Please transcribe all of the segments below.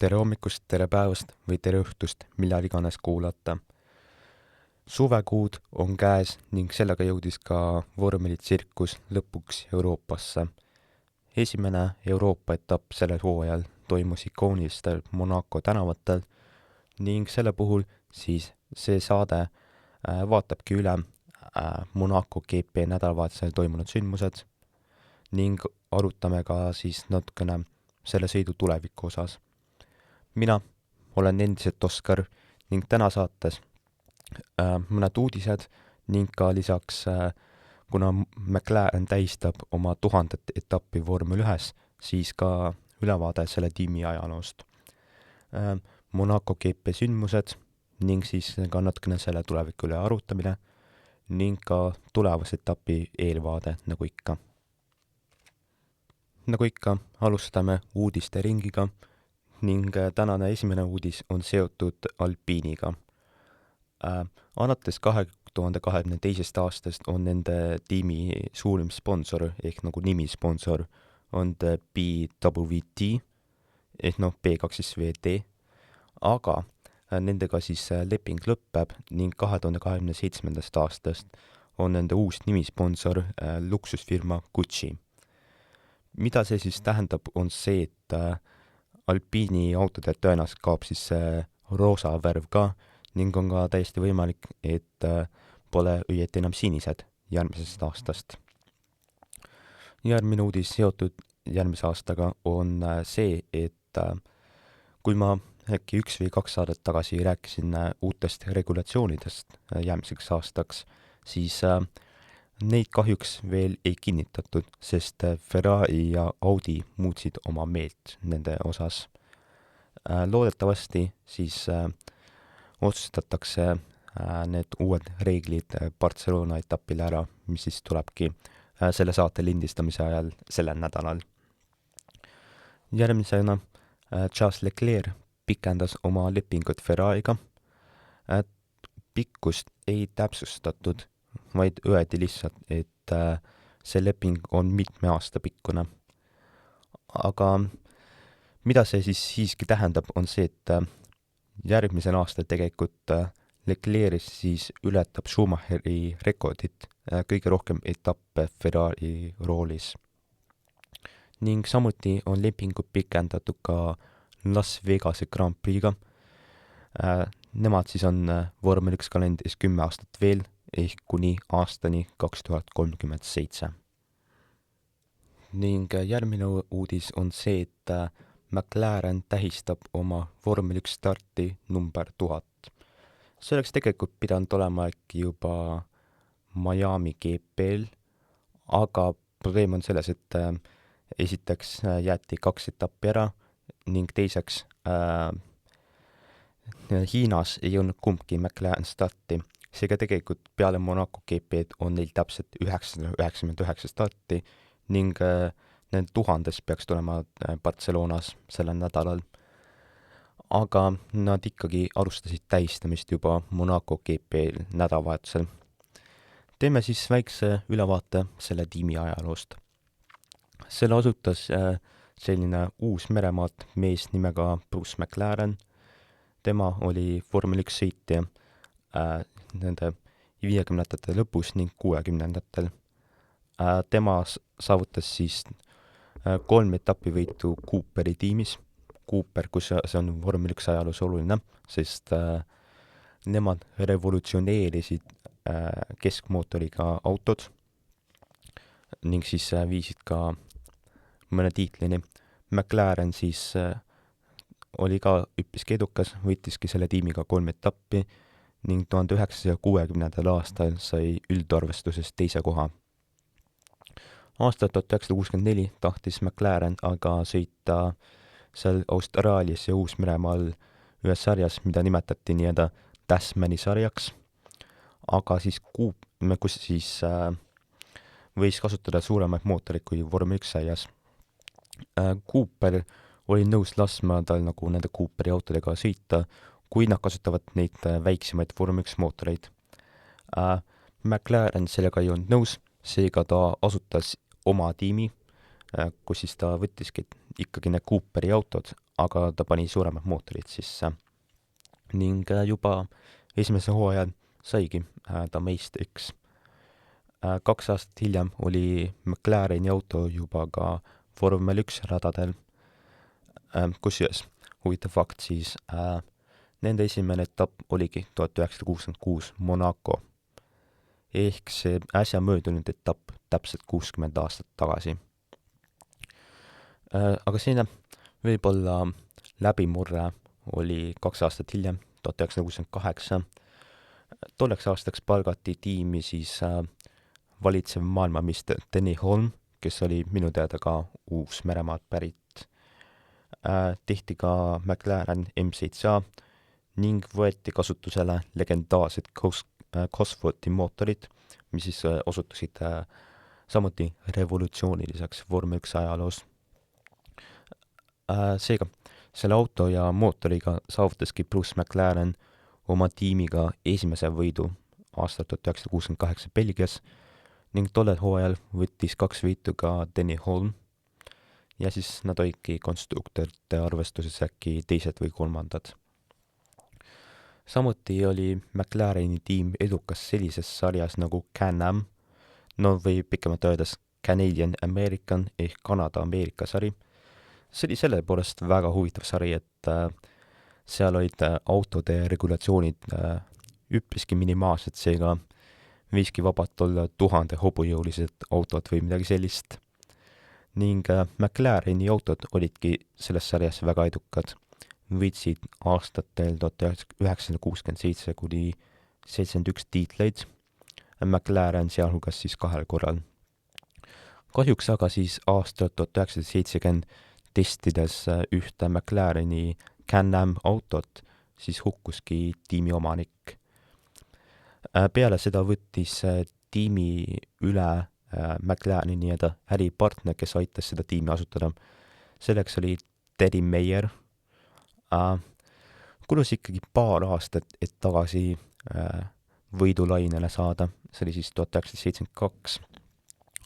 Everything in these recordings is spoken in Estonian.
Tere hommikust, tere päevast või tere õhtust, millal iganes kuulata. Suvekuud on käes ning sellega jõudis ka vormelitsirkus lõpuks Euroopasse. Esimene Euroopa etapp sellel hooajal toimus ikoonilistel Monaco tänavatel ning selle puhul siis see saade vaatabki üle Monaco GP nädalavahetusel toimunud sündmused ning arutame ka siis natukene selle sõidu tuleviku osas. Mina olen endiselt Oskar ning täna saates mõned uudised ning ka lisaks, kuna McLaren tähistab oma 1000. etappi vormel 1, siis ka ülevaade selle tiimi ajaloost. Monaco GP sündmused ning siis ka natukene selle tuleviku üle arutamine ning ka tulevase etapi eelvaade nagu ikka. Nagu ikka, alustame uudiste ringiga ning tänane esimene uudis on seotud Alpiiniga. Alates 2022. aastast on nende tiimi suurim sponsor ehk nagu nimisponsor on BWT ehk B2VD, aga nendega siis leping lõpeb ning 2027. aastast on nende uus nimisponsor luksusfirma Gucci. Mida see siis tähendab, on see, et Alpiini autodel tõenäoliselt kaob siis roosa värv ka ning on ka täiesti võimalik, et pole õieti enam sinised järgmisest aastast. Järgmine uudis seotud järgmise aastaga on see, et kui ma äkki 1 või 2 saadet tagasi rääkisin uutest regulatsioonidest järgmiseks aastaks, siis neid kahjuks veel ei kinnitatud, sest Ferrari ja Audi muutsid oma meelt nende osas. Loodetavasti siis otsustatakse need uued reeglid Barcelona etapile ära, mis siis tulebki selle saate lindistamise ajal sellel nädalal. Järgmisena Charles Leclerc pikendas oma lepingut Ferrariga. Pikkust ei täpsustatud, vaid öeldi lihtsalt, et see leping on mitme aasta pikkune. Aga mida see siis siiski tähendab, on see, et järgmisel aastal tegelikult Leclerc siis ületab Schumacheri rekordit kõige rohkem etappe Ferrari roolis. Ning samuti on lepingut pikendatud ka Las Vegase Grand Prix'ga. Nemad siis on vormel 1 kalendris 10 aastat veel, ehk kuni aastani 2037. Ning järgmine uudis on see, et McLaren tähistab oma vormel 1 starti number 1000. See oleks tegelikult pidanud olema äkki juba Miami GP-l, aga probleem on selles, et esiteks jäeti 2 etappi ära ning teiseks Hiinas ei jõudnud kumbki McLaren starti. Seega tegelikult peale Monaco GP-d on neil täpselt 999 starti ning need 1000 peaks tulema Barcelonas sellel nädalal. Aga nad ikkagi alustasid tähistamist juba Monaco GP nädalavahetusel. Teeme siis väikse ülevaate selle tiimi ajaloost. Selle asutas selline uus Meremaalt mees nimega Bruce McLaren. Tema oli vormel 1 sõitja nende 50. lõpus ning 60. Tema saavutas siis 3 etapivõitu Cooperi tiimis. Cooper, kus see on vormel 1 ajaloos oluline, sest nemad revolutsioneerisid keskmootoriga autod ning siis viisid ka mõne tiitlini. McLaren siis oli ka üpriski edukas, võitiski selle tiimiga 3 etappi ning 1960. aastal sai üldarvestuses 2. koha. Aastal 1964 tahtis McLaren aga sõita seal Austraalias ja Uus-Meremaal ühes sarjas, mida nimetati nii-öelda Tasmani sarjaks, aga siis kus siis võis kasutada suuremaid mootoreid kui vormel 1 sarjas. Cooper oli nõus laskma tal nagu nende Cooperi autodega sõita, kui nad kasutavad neid väiksemaid vormel 1 mootoreid. McLaren sellega ei olnud nõus, seega ta asutas oma tiimi, kus siis ta võttiski ikkagi need Cooperi autod, aga ta pani suuremad mootorid sisse ning juba esimesel hooajal saigi ta meistriks. 2 aastat hiljem oli McLareni auto juba ka Vormel 1 radadel, kusjuures huvitav fakt siis, nende esimene etapp oligi 1966 Monaco, ehk see äsja möödunud etapp täpselt 60 aastat tagasi. Aga selline võib-olla läbimurre oli 2 aastat hiljem, 1968. Tolleks aastaks palgati tiimi siis valitsev maailmameister Denny Hulme, kes oli minu teada ka Uus-Meremaalt pärit. Tehti ka McLaren M7A ning võeti kasutusele legendaarsed Cosworthi mootorid, mis siis osutusid samuti revolutsiooniliseks Vormel 1 ajaloos. Seega, selle auto ja mootoriga saavutaski Bruce McLaren oma tiimiga esimese võidu aastal 1968 Belgias ning tollel hooajal võttis 2 võitu ka Denny Hulme ja siis nad olidki konstruktorite arvestuses äkki teised või kolmandad. Samuti oli McLareni tiim edukas sellises sarjas nagu Can-Am, või pikemalt öeldes Canadian American ehk Kanada-Ameerika sari. See oli selle poolest väga huvitav sari, et seal olid autode regulatsioonid üpriski minimaalsed, seega võiski vabalt olla 1000 hobujõulised autod või midagi sellist. Ning McLareni autod olidki selles sarjas väga edukad. Võitsid aastatel 1967 kuni 71 tiitleid, McLaren sealhulgas siis 2 korral. Kahjuks aga siis aastal 1970 testides ühte McLareni Can-Am autot, siis hukkuski tiimi omanik. Peale seda võttis tiimi üle McLareni nii-öelda äripartner, kes aitas seda tiimi asutada. Selleks oli Teddy Meyer. Kulus ikkagi paar aastat, et tagasi võidulainele saada, see oli siis 1972,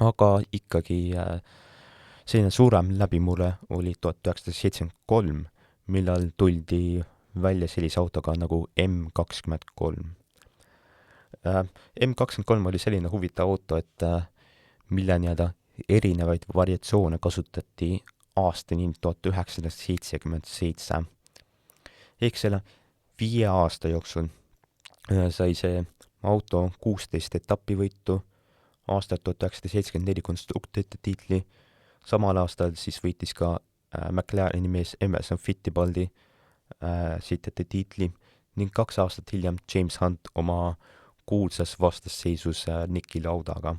aga ikkagi selline suurem läbimurre oli 1973, millal tuldi välja sellise autoga nagu M23. M23 oli selline huvitav auto, et mille nii-öelda erinevaid variatsioone kasutati aastani 1977. Ehk selle 5 aasta jooksul sai see auto 16 etapivõitu, aastal 1974 konstruktorite tiitli, samal aastal siis võitis ka McLareni mees Emerson Fittipaldi sõitjate tiitli ning 2 aastat hiljem James Hunt oma kuulsas vastasseisus Niki Laudaga.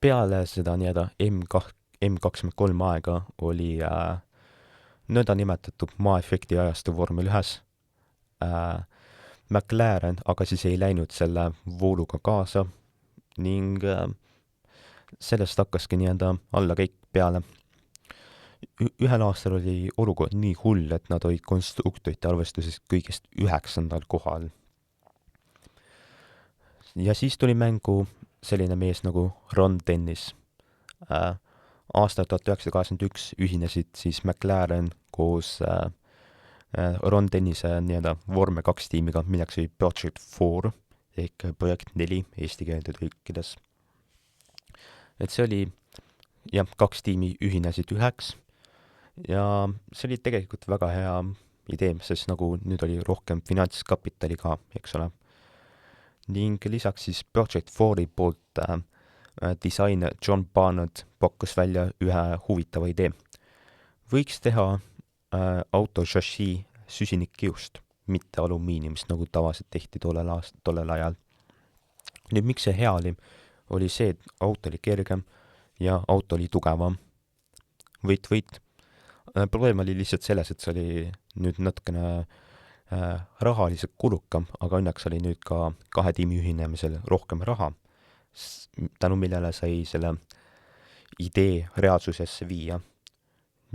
Peale seda nii-öelda M23 aega oli nõnda nimetatud maa-efekti ajastu Vormel 1. McLaren aga siis ei läinud selle vooluga kaasa ning sellest hakkaski nii-öelda allakäik peale. Ühel aastal oli olukord nii hull, et nad olid konstruktorite arvestuses kõigest 9. kohal. Ja siis tuli mängu selline mees nagu Ron Dennis. Aastal 1981 ühinesid siis McLaren koos Ron Dennise nii-öelda Vormel 2 tiimiga, milleks oli Project 4 ehk projekt 4 eesti keelde tõlkides. Et see oli, 2 tiimi ühinesid üheks ja see oli tegelikult väga hea idee, sest nagu nüüd oli rohkem finantskapitali ka, eks ole. Ning lisaks siis Project 4 poolt disainer John Barnard pakkus välja ühe huvitava idee. Võiks teha auto šassii süsinikkiust, mitte alumiiniumist, nagu tavaliselt tehti tollel ajal. Nüüd miks see hea oli see, et auto oli kergem ja auto oli tugevam. Võit. Probleem oli lihtsalt selles, et see oli nüüd natukene rahaliselt kulukam, aga õnneks oli nüüd ka 2 tiimi ühinemisel rohkem raha, tänu millele sai selle idee reaalsusesse viia.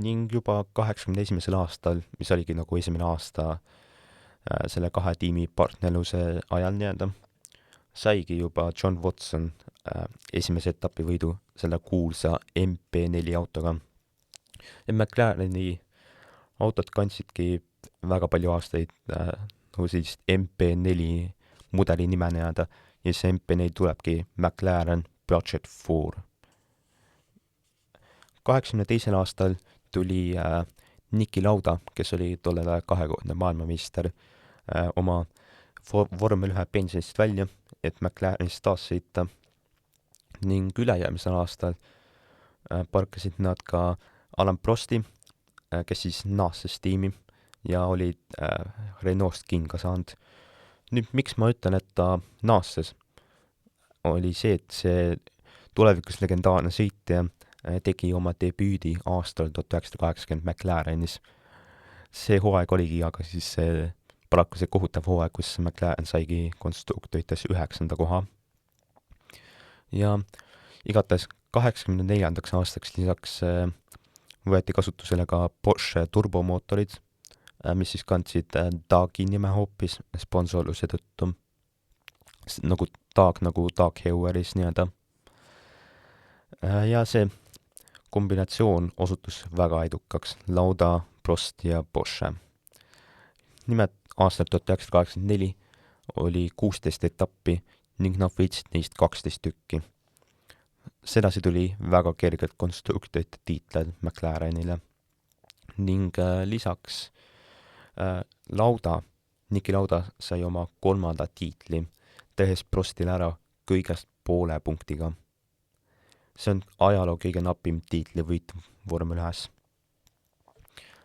Ning juba 81. aastal, mis oligi nagu esimene aasta selle 2 tiimi partnerluse ajal nii-öelda, saigi juba John Watson esimese etapi võidu selle kuulsa MP4 autoga. ja McLareni autod kandsidki väga palju aastaid nagu sellist MP4 mudeli nimene jääda ja see MP4 tulebki McLaren Project 4. 82. aastal tuli Niki Lauda, kes oli tollel ajal 2-kordne maailmameister, oma vormel 1 pensionist välja, et McLarenist taas sõita ning ülejärgmisel aastal parkasid nad ka Alan Prosti, kes siis naases tiimi ja oli Renault'st kinga saanud. Nüüd, miks ma ütlen, et ta naases, oli see, et see tulevikus legendaarne sõitja tegi oma debüüdi aastal 1980 McLarenis. See hooaeg oligi aga siis paraku see kohutav hooaeg, kus McLaren saigi konstruktorites 9. koha. Ja igatahes 84. aastaks lisaks võeti kasutusele ka Porsche turbomootorid, mis siis kandsid Dagi nime hoopis sponsorluse tõttu. Nagu Dag Heueris nii-öelda. Ja see kombinatsioon osutus väga edukaks, Lauda, Prost ja Porsche. Nimelt aastal 1984 oli 16 etappi ning nad võitsid neist 12 tükki. Sedasi tuli väga kergelt konstruktorite tiitled McLarenile ning lisaks Niki Lauda sai oma 3. tiitli, tehes Prostile ära kõigest poole punktiga. See on ajaloo kõige napim tiitlivõit vormel 1.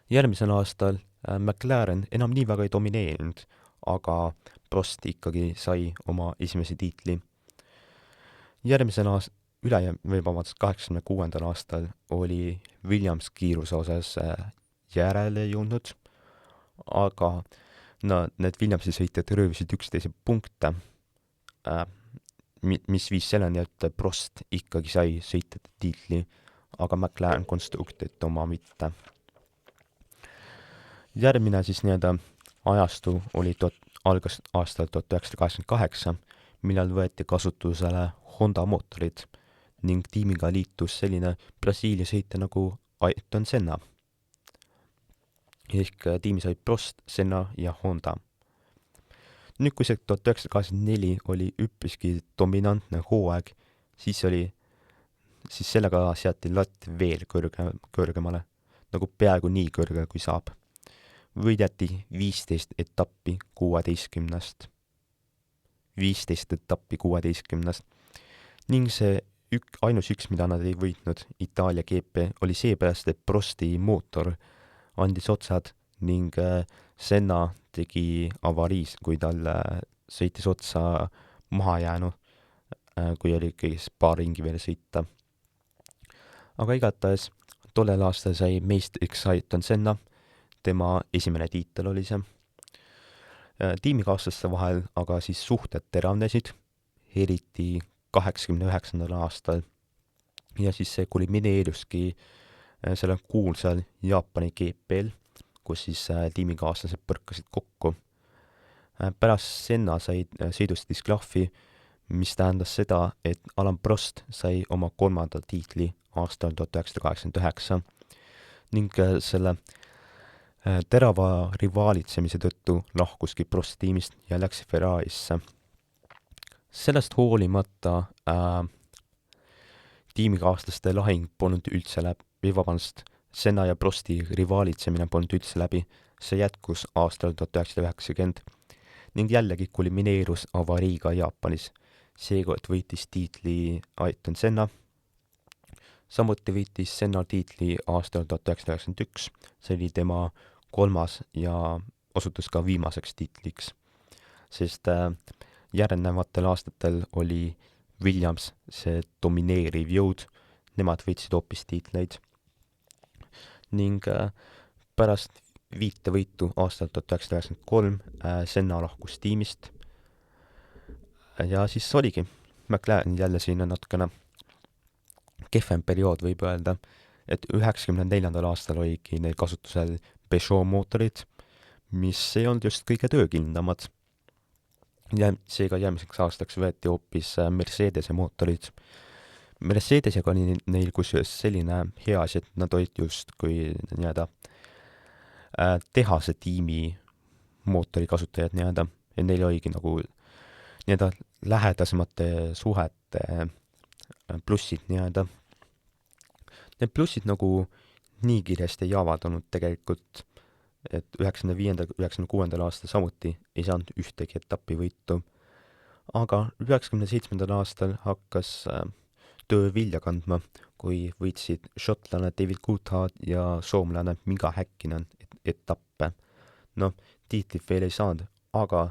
Järgmisel aastal McLaren enam nii väga ei domineerinud, aga Prost ikkagi sai oma esimese tiitli. Järgmisel 86. aastal oli Williams kiiruse osas järele jõudnud, aga need Williamsi sõitjad röövisid üksteise punkte, mis viis selleni, et Prost ikkagi sai sõitjate tiitli, aga McLaren konstruktorite oma mitte. Järgmine siis nii-öelda ajastu algas aastal 1988, millal võeti kasutusele Honda mootorid ning tiimiga liitus selline Brasiilia sõitja nagu Ayrton Senna. Ehk tiimi sai Prost, Senna ja Honda. Nüüd, kui see 1984 oli üpriski dominantne hooaeg, siis sellega seati latt veel kõrgemale, nagu peaaegu nii kõrge, kui saab. Võideti 15 etappi 16. 15 etappi 16. Ning see ainus üks, mida nad ei võitnud, Itaalia GP, oli seepärast, et Prosti mootor andis otsad ning Senna tegi avariis, kui tal sõitis otsa maha jäänu, kui oli kõigest paar ringi veel sõita. Aga igatahes tollel aastal sai meistriks Ayrton Senna, tema esimene tiitel oli see. Tiimikaaslaste vahel aga siis suhted teravnesid, eriti 89. aastal ja siis see kulmineeruski selle kuulsal Jaapani GP-l, kus siis tiimikaaslased põrkasid kokku. Pärast Senna sai sõidust disklahvi, mis tähendas seda, et Alan Prost sai oma 3. tiitli aastal 1989 ning selle terava rivaalitsemise tõttu lahkuski Prost tiimist ja läks Ferrarisse. Sellest hoolimata tiimikaaslaste lahing polnud üldse Senna ja Prosti rivaalitsemine polnud üldse läbi, see jätkus aastal 1990 ning jällegi kulmineerus avariiga Jaapanis. Seekord võitis tiitli Ayrton Senna, samuti võitis Senna tiitli aastal 1991, see oli tema 3. ja osutus ka viimaseks tiitliks, sest järgnevatel aastatel oli Williams see domineeriv jõud, nemad võitsid hoopis tiitleid. Ning pärast 5 võitu aastal 1993 Senna lahkus tiimist ja siis oligi McLaren jälle siin on natukene kehvem periood, võib öelda, et 94. aastal oligi neil kasutusel Peugeot mootorid, mis ei olnud just kõige töökindlamad. Ja seega järgmiseks aastaks võeti hoopis Mercedese mootorid, Mercedesega oli neil kusjuures selline hea asi, et nad olid justkui nii-öelda tehase tiimi mootori kasutajad nii-öelda ja neil oligi nagu nii-öelda lähedasemate suhete plussid nii-öelda. Need plussid nagu nii kiiresti ei avaldunud tegelikult, et 96. aastal samuti ei saanud ühtegi etapivõitu, aga 97. aastal hakkas töö vilja kandma, kui võitsid šotlane David Coulthard ja soomlane Mika Häkkinen etappe. Noh, tiitlit veel ei saanud, aga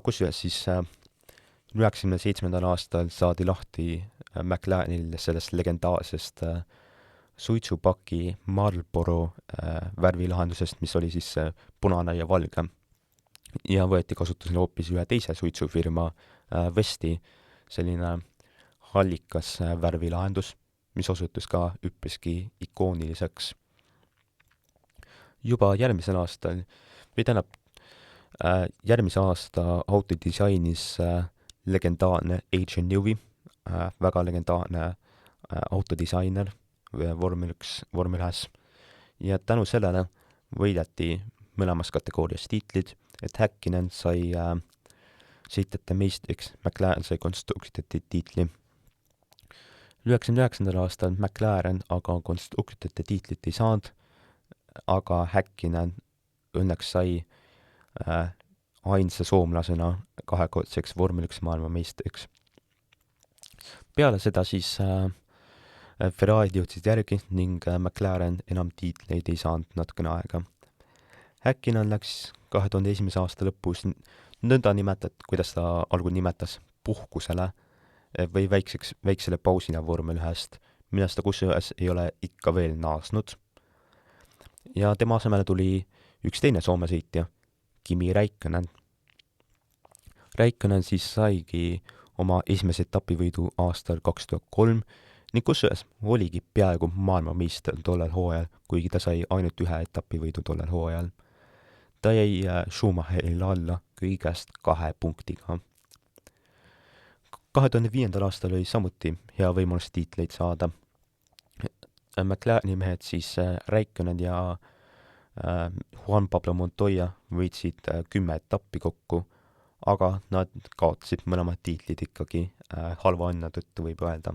kusjuures siis 97. aastal saadi lahti McLarenil sellest legendaarsest suitsupaki Marlboro värvilahendusest, mis oli siis punane ja valge. Ja võeti kasutusele hoopis ühe teise suitsufirma Vesti selline hallikas värvilahendus, mis osutus ka üpriski ikooniliseks. Juba järgmisel aastal, või tähendab, järgmise aasta autodisainis legendaarne Adrian Newey, väga legendaarne autodisainer vormel 1, ja tänu sellele võideti mõlemas kategoorias tiitlid, et Häkkinen sai sõitjate meistriks, McLaren sai konstruktorite tiitli. 99. aastal McLaren aga konstruktorite tiitlit ei saanud, aga Häkkinen õnneks sai ainsa soomlasena kahekordseks vormel 1 maailmameistriks. Peale seda siis Ferrari'd jõudsid järgi ning McLaren enam tiitleid ei saanud natukene aega. Häkkinen läks 2001. aasta lõpus nõnda nimetat, kuidas ta algul nimetas, puhkusele või väiksele pausile vormel 1-st, millest ta kusjuures ei ole ikka veel naasnud. Ja tema asemele tuli üks teine Soome sõitja, Kimi Räikkönen. Räikkönen siis saigi oma esimese etapivõidu aastal 2003 ning kusjuures oligi peaaegu maailmameister tollel hooajal, kuigi ta sai ainult ühe etapivõidu tollel hooajal. Ta jäi Schumacherile alla kõigest 2 punktiga. 2005. aastal oli samuti hea võimalus tiitleid saada. McLareni mehed siis Räikkönen ja Juan Pablo Montoya võitsid 10 etappi kokku, aga nad kaotasid mõlemad tiitlid ikkagi halva õnne tõttu, võib öelda.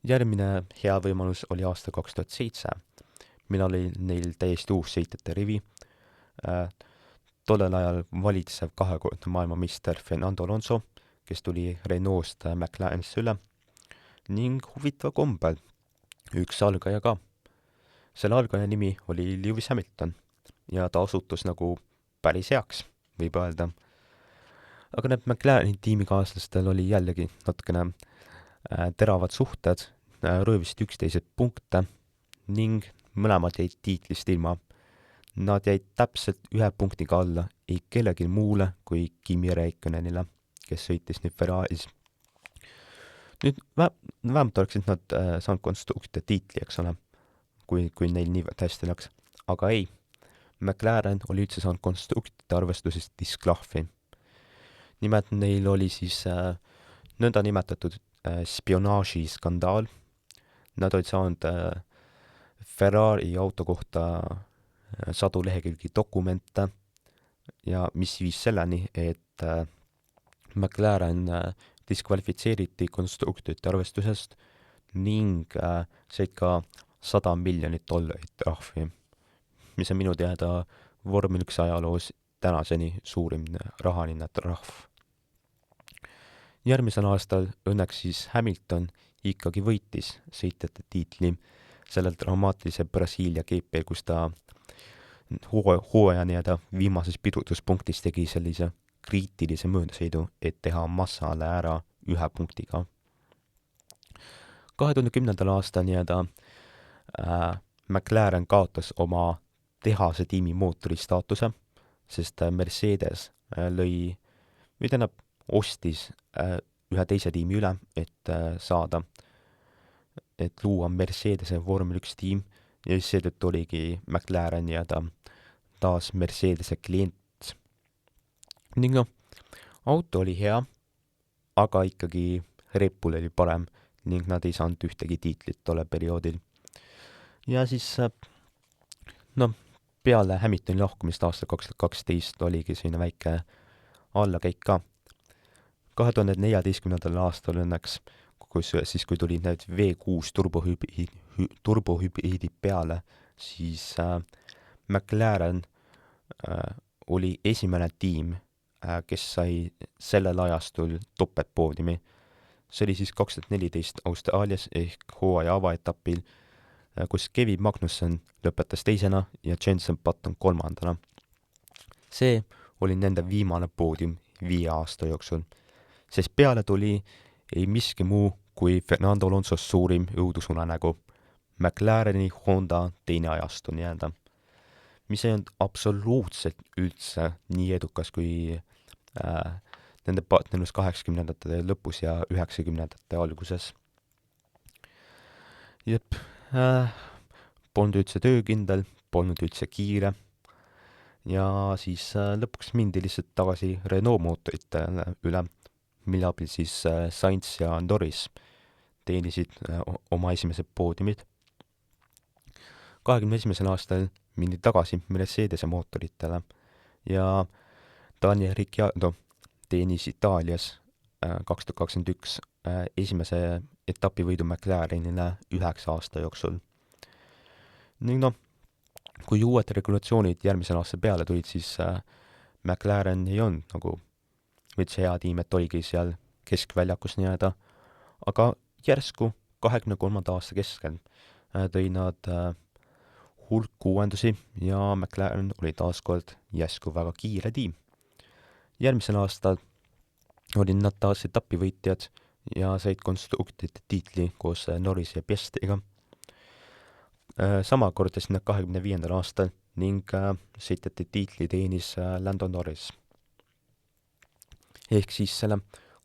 Järgmine hea võimalus oli aasta 2007, millal oli neil täiesti uus sõitjate rivi. Tollel ajal valitsev kahekordne maailmameister Fernando Alonso, kes tuli Renault'st McLarenisse üle, ning huvitav kombel üks algaja ka. Selle algaja nimi oli Lewis Hamilton ja ta osutus nagu päris heaks, võib öelda. Aga need McLareni tiimikaaslastel oli jällegi natukene teravad suhted, röövisid üksteised punkte ning mõlemad jäid tiitlist ilma. Nad jäid täpselt 1 punktiga alla ei kellelgi muule kui Kimi Räikkönenile, kes sõitis nüüd Ferraris. Nüüd vähemalt oleksid nad saanud konstruktorite tiitli, eks ole, kui neil nii hästi läks. Aga ei, McLaren oli üldse saanud konstruktorite arvestusest disklahvi. Nimelt neil oli siis nõnda nimetatud spionaažiskandaal. Nad olid saanud Ferrari auto kohta 100 lehekülgi dokumente ja mis viis selleni, et McLaren diskvalifitseeriti konstruktorite arvestusest ning said ka $100 miljonit trahvi, mis on minu teada vormel 1 ajaloos tänaseni suurim rahaline trahv. Järgmisel aastal õnneks siis Hamilton ikkagi võitis sõitjate tiitli sellel dramaatilise Brasiilia GP, kus ta hooaja nii-öelda viimases pidurduspunktis tegi sellise kriitilise möödasõidu, et teha Massale ära 1 punktiga. 2010. aastal nii-öelda McLaren kaotas oma tehase tiimi mootori staatuse, sest Mercedes ostis ühe teise tiimi üle, et luua Mercedese vormel 1 tiim ja seetõttu oligi McLaren nii-öelda taas Mercedese klient. Ning auto oli hea, aga ikkagi Red Bull oli parem ning nad ei saanud ühtegi tiitlit tolle perioodil. Ja siis peale Hamiltoni lahkumist aastal 2012 oligi selline väike allakäik ka. 2014. aastal õnneks, kui tulid need V6 turbohübriidid peale, siis McLaren oli esimene tiim, kes sai sellel ajastul topeltpoodiumi. See oli siis 2014 Austraalias ehk hooaja avaetapil, kus Kevin Magnussen lõpetas teisena ja Jenson Button kolmandana. See oli nende viimane poodium 5 aasta jooksul, sest peale tuli ei miski muu kui Fernando Alonso suurim õudusunenägu, McLareni Honda teine ajastu nii-öelda, mis ei olnud absoluutselt üldse nii edukas kui nende partnerlus 80ndate lõpus ja 90ndate alguses. Jep, polnud üldse töökindel, polnud üldse kiire ja siis lõpuks mindi lihtsalt tagasi Renault mootorite üle, mille abil siis Sainz ja Norris teenisid oma esimesed poodiumid. 2021. aastal mindi tagasi Mercedese mootoritele ja Daniel Ricciardo teenis Itaalias 2021 esimese etapivõidu McLarenile 9 aasta jooksul. Ning kui uued regulatsioonid järgmisel aastal peale tulid, siis McLaren ei olnud nagu veits hea tiim, et oligi seal keskväljakus nii-öelda, aga järsku 23. aasta keskel tõi nad hulk uuendusi ja McLaren oli taaskord järsku väga kiire tiim. Järgmisel aastal olid nad taas etapivõitjad ja said konstruktorite tiitli koos Norris ja Piastriga. Sama kordas nad 25. aastal ning sõitjate tiitli teenis Lando Norris. Ehk siis selle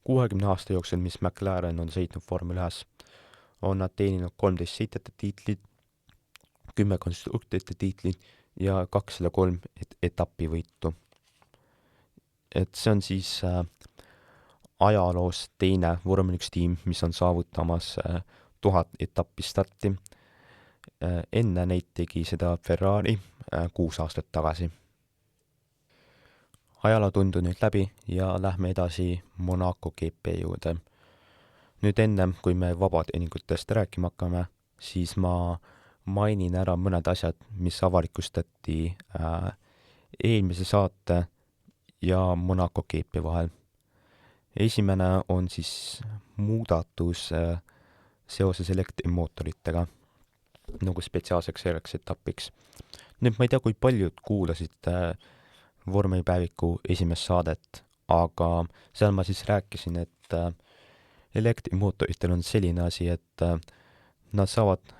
60 aasta jooksul, mis McLaren on sõitnud Formula 1, on nad teeninud 13 sõitjate tiitlit, 10 konstruktorite tiitlit ja 203 etapivõitu. Et see on siis ajaloos teine vormel 1 tiim, mis on saavutamas 1000 etappi starti. Enne neid tegi seda Ferrari 6 aastat tagasi. Ajaloo tundu nüüd läbi ja lähme edasi Monaco GP juurde. Nüüd enne, kui me vabateeningutest rääkima hakkame, siis ma mainin ära mõned asjad, mis avalikustati eelmise saate ja Monaco GP vahel. Esimene on siis muudatus seoses elektrimootoritega, nagu spetsiaalseks selleks etapiks. Nüüd ma ei tea, kui paljud kuulasid vormelipäeviku esimest saadet, aga seal ma siis rääkisin, et elektrimootoritel on selline asi, et nad saavad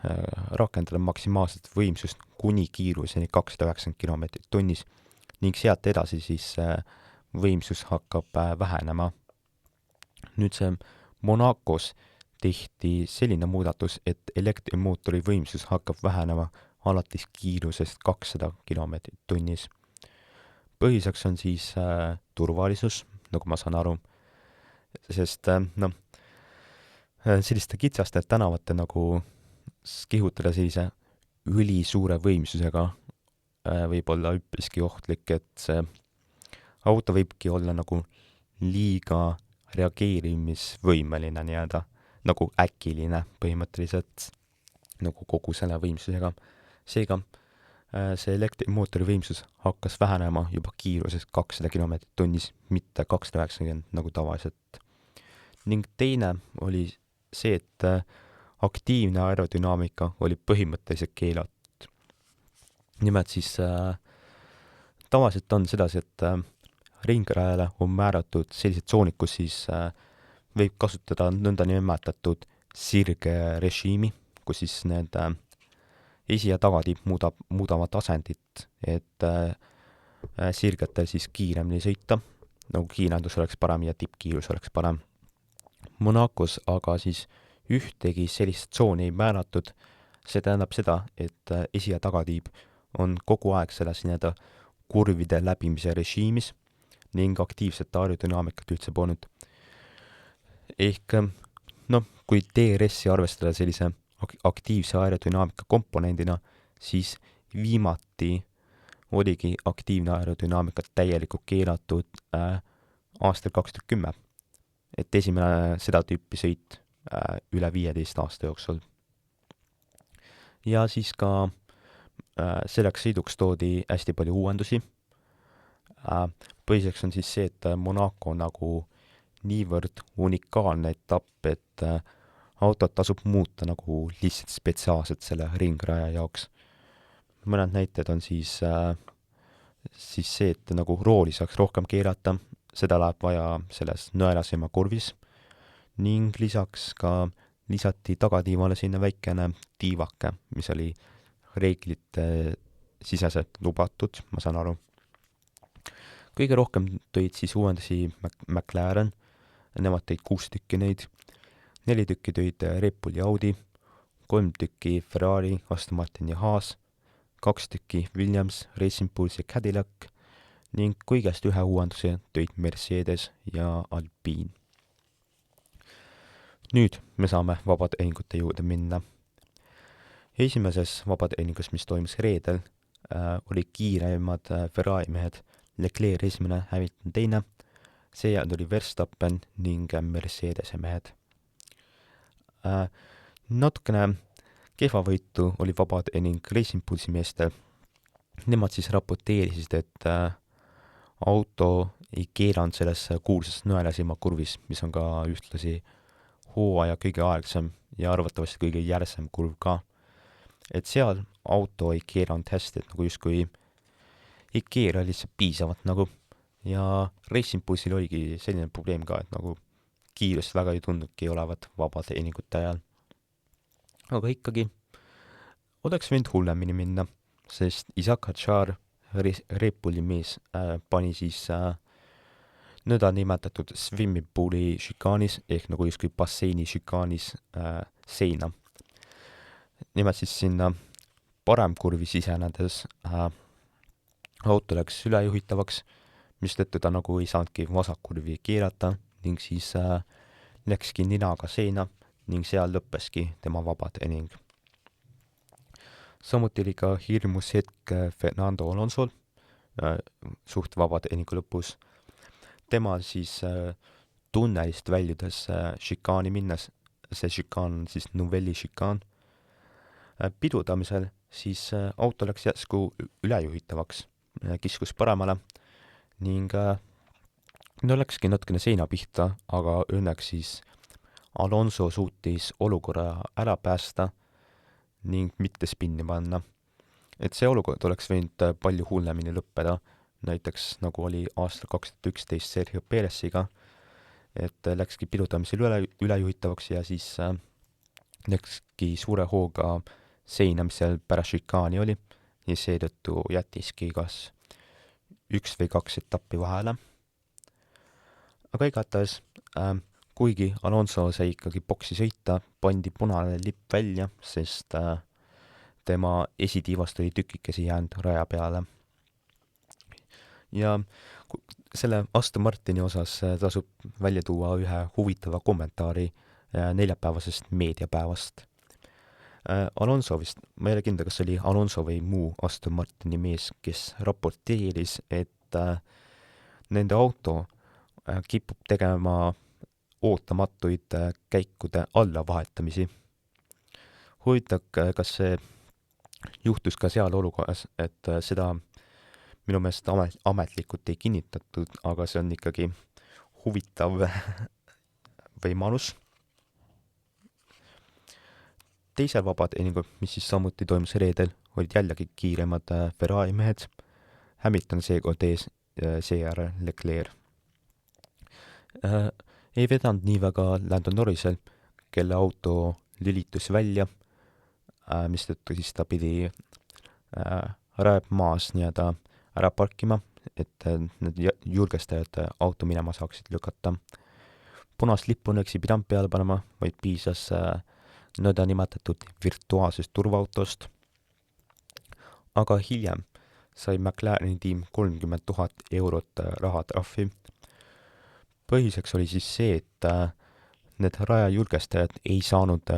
rakendada maksimaalset võimsust kuni kiiruseni 290 km tunnis ning sealt edasi siis võimsus hakkab vähenema. Nüüd see Monacos tehti selline muudatus, et elektrimootori võimsus hakkab vähenema alates kiirusest 200 km tunnis. Põhiseks on siis turvalisus, nagu ma saan aru, sest selliste kitsaste tänavate nagu kihutada sellise ülisuure võimsusega võib olla üpriski ohtlik, et see auto võibki olla nagu liiga reageerimisvõimeline nii-öelda, nagu äkiline põhimõtteliselt, nagu kogu selle võimsusega. Seega see elektrimootori võimsus hakkas vähenema juba kiiruses 200 km tunnis, mitte 290 nagu tavaliselt. Ning teine oli see, et aktiivne aerodünaamika oli põhimõtteliselt keelatud. Nimelt siis tavaliselt on sedasi, et ringrajale on määratud sellised tsoonid, kus siis võib kasutada nõnda nimetatud sirgerežiimi, kus siis need esi- ja tagatiib muudavad asendit, et sirgetel siis kiiremini sõita, nagu kiirendus oleks parem ja tippkiirus oleks parem. Monacos aga siis ühtegi sellist tsooni ei määratud, see tähendab seda, et esi- ja tagatiib on kogu aeg selles nii-öelda kurvide läbimise režiimis ning aktiivset aerodünaamikat üldse polnud. Ehk noh, kui DRS-i arvestada sellise aktiivse aerodünaamika komponendina, siis viimati oligi aktiivne aerodünaamika täielikult keelatud aastal 2010. Et esimene seda tüüpi sõit üle 15 aasta jooksul. Ja siis ka selleks sõiduks toodi hästi palju uuendusi. Põhiseks on siis see, et Monaco on nagu niivõrd unikaalne etapp, et autot tasub muuta nagu lihtsalt spetsiaalselt selle ringraja jaoks. Mõned näited on siis see, et nagu rooli saaks rohkem keerata, seda läheb vaja selles nõelaseema kurvis ning lisaks ka lisati tagatiivale sinna väikene tiivake, mis oli reeglite siseselt lubatud, ma saan aru. Kõige rohkem tõid siis uuendusi McLaren, nemad tõid 6 tükki neid, 4 tükki tõid Red Bull ja Audi, 3 tükki Ferrari, Aston Martin ja Haas, 2 tükki Williams, Racing Bulls ja Cadillac ning kõigest ühe uuenduse tõid Mercedes ja Alpine. Nüüd me saame vabatehingute juurde minna. Esimeses vabatehingus, mis toimus reedel, oli kiiremad Ferrari mehed, Leclerc esimene, Hamilton teine, seejärel tuli Verstappen ning Mercedese mehed. Natukene kehva võitu oli vabatehing Racing Bullsi meestel. Nemad siis raporteerisid, et auto ei keeranud selles kuulsas nõelaseema kurvis, mis on ka ühtlasi hooaja kõige aegsam ja arvatavasti kõige järsem kurv ka. Et seal auto ei keeranud hästi, et nagu justkui ei keera lihtsalt piisavalt nagu. Ja Racing Bussil oligi selline probleem ka, et nagu kiirust väga ei tundnudki olevat vabatehingute ajal. Aga ikkagi oleks võinud hullemini minna, sest Isaac Hadjar, Red Bulli mees, pani siis nõnda nimetatud swimming pooli šikaanis ehk nagu justkui basseini šikaanis seina. Nimelt siis sinna paremkurvi sisenedes auto läks ülejuhitavaks, mistõttu ta nagu ei saanudki vasakkurvi keerata ning siis läkski ninaga seina ning seal lõppeski tema vabatehing. Samuti oli ka hirmus hetk Fernando Alonsol suht vabatehingu lõpus. Tema siis tunnelist väljudes šikaani minnes, see šikaan on siis Novelli šikaan, pidurdamisel siis auto läks järsku ülejuhitavaks, kiskus paremale ning no läkski natukene seina pihta, aga õnneks siis Alonso suutis olukorra ära päästa ning mitte spinni panna. Et see olukord oleks võinud palju hullemini lõppeda, näiteks nagu oli aastal 2011 Sergio Peresiga, et läkski pidurdamisel ülejuhitavaks ja siis läkski suure hooga seina, mis seal pärast šikaani oli ja seetõttu jätiski kas 1 või 2 etappi vahele. Aga igatahes, kuigi Alonso sai ikkagi boksi sõita, pandi punane lipp välja, sest tema esitiivast oli tükikesi jäänud raja peale. Ja selle Aston Martini osas tasub välja tuua ühe huvitava kommentaari neljapäevasest meediapäevast. Alonso vist, ma ei ole kindel, kas oli Alonso või muu Aston Martini mees, kes raporteeris, et nende auto kipub tegema ootamatuid käikude allavahetamisi. Huvitav, kas see juhtus ka seal olukorras, et seda minu meelest ametlikult ei kinnitatud, aga see on ikkagi huvitav võimalus. Teisel vabatehingul, mis siis samuti toimus reedel, olid jällegi kiiremad Ferrari mehed, Hamilton seekord ees, seejärel Leclerc. Ei vedanud nii väga Lando Norrisel, kelle auto lülitus välja, mistõttu siis ta pidi rajab maas nii-öelda ära parkima, et need julgestajad auto minema saaksid lükata. Punast lippu õnneks ei pidanud peale panema, vaid piisas nõnda nimetatud virtuaalsest turvaautost. Aga hiljem sai McLareni tiim 30 000 eurot rahatrahvi. Põhiseks oli siis see, et need raja julgestajad ei saanud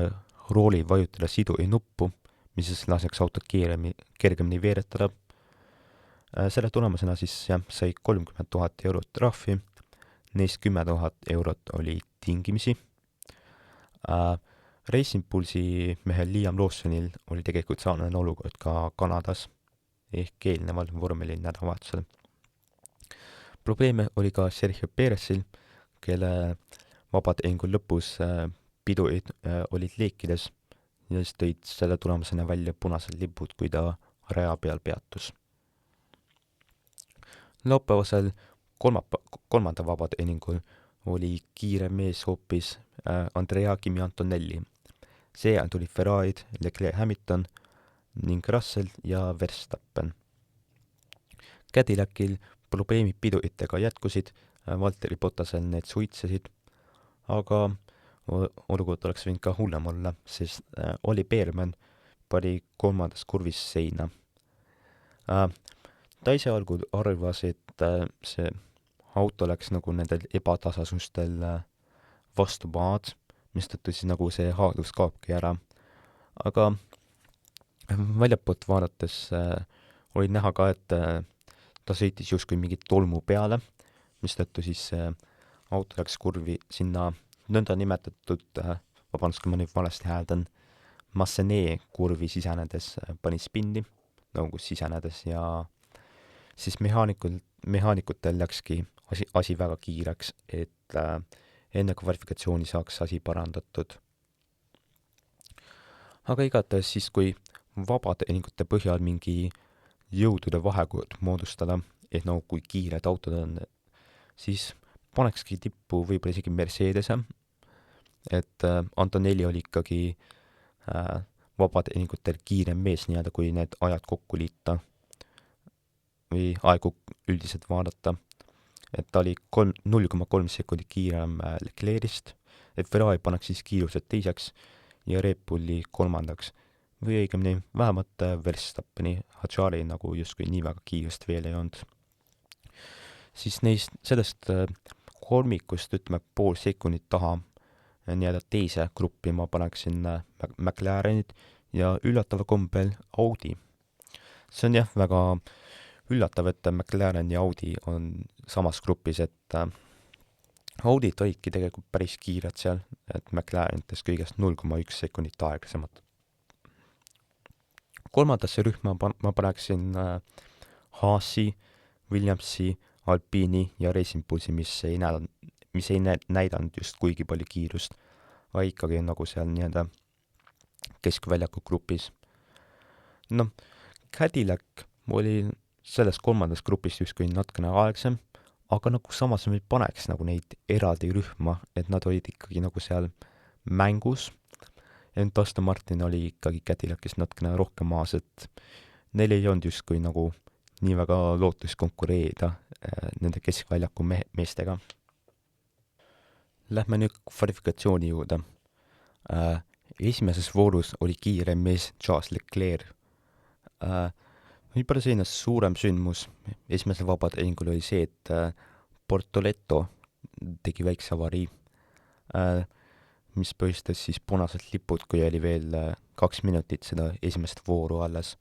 rooli vajutada siduja nuppu, mis siis laseks autot kergemini veeretada. Selle tulemusena siis sai 30 000 eurot trahvi, neist 10 000 eurot oli tingimisi. Racing Bullsi mehel Liam Lawsonil oli tegelikult sarnane olukord ka Kanadas ehk eelneval vormeli nädalavahetusel. Probleeme oli ka Sergio Perezil, kelle vabatehingul lõpus pidurid olid leekides ja siis tõid selle tulemusena välja punased lipud, kui ta raja peal peatus. Laupäevasel kolmanda vabatehingul oli kiire mees hoopis Andrea Kimi Antonelli. Seejärel tuli Ferrarid, Leclerc, Hamilton ning Russell ja Verstappen. Cadillacil probleemid piduritega jätkusid, Valtteri Bottasel need suitsesid, aga olukord oleks võinud ka hullem olla, sest Olli Beermann pani kolmandas kurvis seina. Ta ise algul arvas, et see auto läks nagu nendel ebatasasustel vastu maad, mistõttu siis nagu see haadus kaobki ära. Aga väljapoolt vaadates oli näha ka, et ta sõitis justkui mingi tolmu peale, mistõttu siis auto läks kurvi sinna nõnda nimetatud, vabandust, kui ma nüüd valesti hääldan, Massenee kurvi sisenedes pani spinni, nagu sisenedes ja siis mehaalikutel läkski asi väga kiireks, et enne kvalifikatsiooni saaks asi parandatud. Aga igatahes siis, kui vabatehingute põhjal mingi jõudude vahekord moodustada, et no kui kiired autod on, siis panekski tippu võib-olla isegi Mercedese, et Antonelli oli ikkagi vabatehingutel kiirem mees nii-öelda, kui need ajad kokku liita või aegu üldiselt vaadata, et ta oli 0,3 sekundit kiirem Leclerc'ist, et Ferrari paneks siis kiirused teiseks ja Red Bulli kolmandaks või õigemini vähemalt Verstappeni, Hadjari nagu justkui nii väga kiirust veel ei olnud. Siis sellest kolmikust, ütleme, pool sekundit taha nii-öelda teise gruppi ma paneksin McLarenid ja üllatava kombel Audi. See on jah, väga üllatav, et McLaren ja Audi on samas grupis, et Audid olidki tegelikult päris kiired seal, et McLarenites kõigest 0,1 sekundit aeglasemad. Kolmandasse rühma ma paneksin Haasi, Williamsi, Alpini ja Racing Bullsi, mis ei näidanud just kuigi palju kiirust, aga ikkagi nagu seal nii-öelda keskväljaku grupis. Noh, Cadillac oli selles kolmandas grupis justkui natukene aegsem, aga nagu samas me paneks nagu neid eraldi rühma, et nad olid ikkagi nagu seal mängus, ent Aston Martin oli ikkagi Cadillacist natukene rohkem maas, et neil ei olnud justkui nagu nii väga lootust konkureerida nende keskväljaku meestega. Lähme nüüd kvalifikatsiooni juurde. Esimeses voorus oli kiirem mees Charles Leclerc. Võib-olla selline suurem sündmus esimesel vabatehingul oli see, et Bortoleto tegi väikse avarii, mis põhjustas siis punased lipud, kui oli veel 2 minutit seda esimest vooru alles.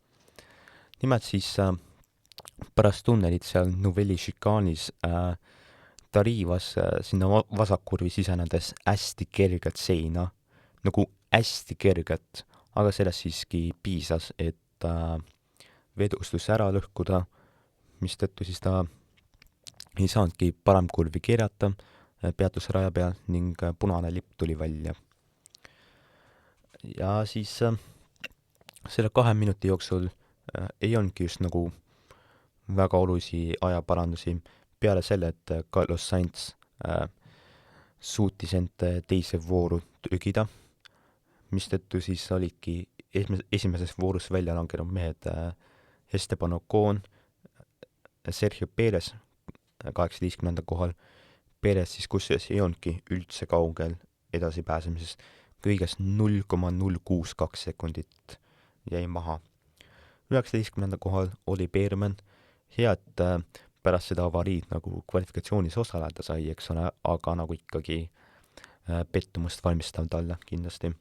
Nimelt siis pärast tunnelit seal Novelli šikaanis ta riivas sinna vasakkurvi sisenedes hästi kergelt seina, nagu hästi kergelt, aga sellest siiski piisas, et vedustus ära lõhkuda, mistõttu siis ta ei saanudki paremkurvi keerata, peatus raja peal ning punane lipp tuli välja. Ja siis selle 2 minuti jooksul ei olnudki just nagu väga olulisi ajaparandusi, peale selle, et Carlos Sainz suutis end teise vooru trügida, mistõttu siis olidki esimeses voorus välja langenud mehed Esteban Ocon, Sergio Perez 18. kohal, Perez siis kusjuures ei olnudki üldse kaugel edasipääsemisest, kõigest 0,062 sekundit jäi maha. 19. kohal oli Beermann, hea, et pärast seda avariid nagu kvalifikatsioonis osaleda sai, eks ole, aga nagu ikkagi pettumust valmistav talle kindlasti.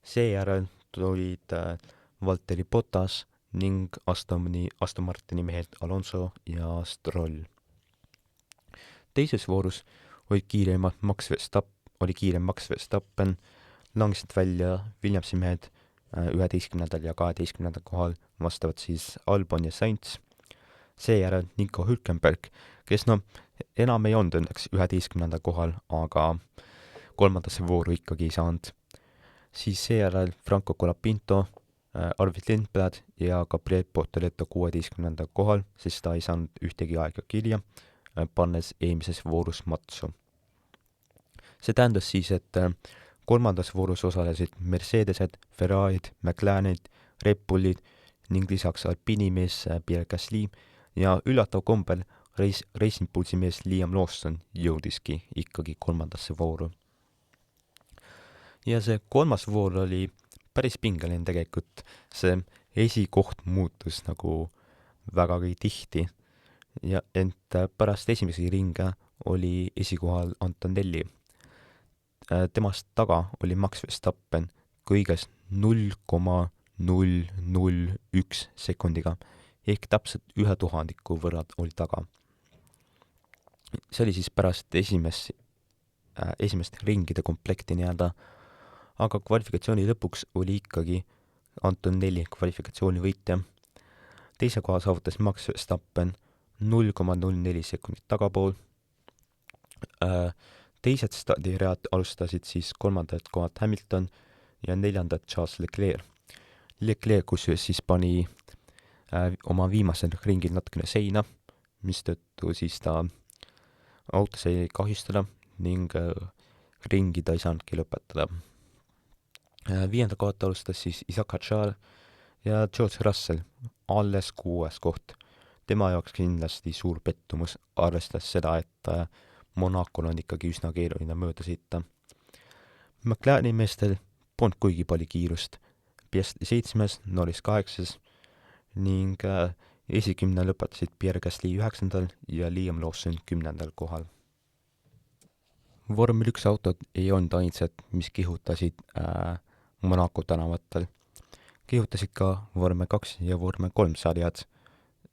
Seejärel tulid Valtteri Bottas ning Aston Martini mehed Alonso ja Stroll. Teises voorus oli kiirem Max Verstappen, langesid välja Williamsi mehed 11. ja 12. kohal, vastavalt siis Albon ja Sainz. Seejärel Nico Hülkenberg, kes enam ei olnud õnneks 11. kohal, aga kolmandasse vooru ikkagi ei saanud. Siis seejärel Franco Colapinto, Arvid Lindblad ja Gabriel Bortoleto 16. kohal, sest ta ei saanud ühtegi aega kirja, pannes eelmises voorus matsu. See tähendas siis, et kolmandas voorus osalesid Mercedesed, Ferrarid, McLarenid, Red Bullid ning lisaks Alpini mees Pierre Gasly ja üllatav kombel Racing Bullsi mees Liam Lawson jõudiski ikkagi kolmandasse vooru. Ja see kolmas voor oli päris pingeline tegelikult, see esikoht muutus nagu vägagi tihti ja ent pärast esimesi ringe oli esikohal Antonelli. Temast taga oli Max Verstappen kõiges 0,001 sekundiga ehk täpselt 1/1000 võrra oli taga. See oli siis pärast esimest ringide komplekti nii-öelda, aga kvalifikatsiooni lõpuks oli ikkagi Antonelli kvalifikatsiooni võitja. Teise koha saavutas Max Verstappen 0,04 sekundit tagapool. Teised stardiread alustasid siis kolmandat kohalt Hamilton ja neljandat Charles Leclerc. Leclerc kusjuures siis pani oma viimasel ringil natukene seina, mistõttu siis ta auto sai kahjustada ning ringi ta ei saanudki lõpetada. Viienda kohalt alustas siis Isaac Hadjar ja George Russell, alles 6. koht. Tema jaoks kindlasti suur pettumus, arvestades seda, et Monacol on ikkagi üsna keeruline mööda sõita. McLareni meestel polnud kuigi palju kiirust. Piastri 7., Norris 8. ning esikümne lõpetasid Pierre Gasly 9. ja Liam Lawson 10. kohal. Vormel 1 autod ei olnud ainsad, mis kihutasid Monaco tänavatel. Kihutasid ka Vormel 2 ja Vormel 3 sarjad.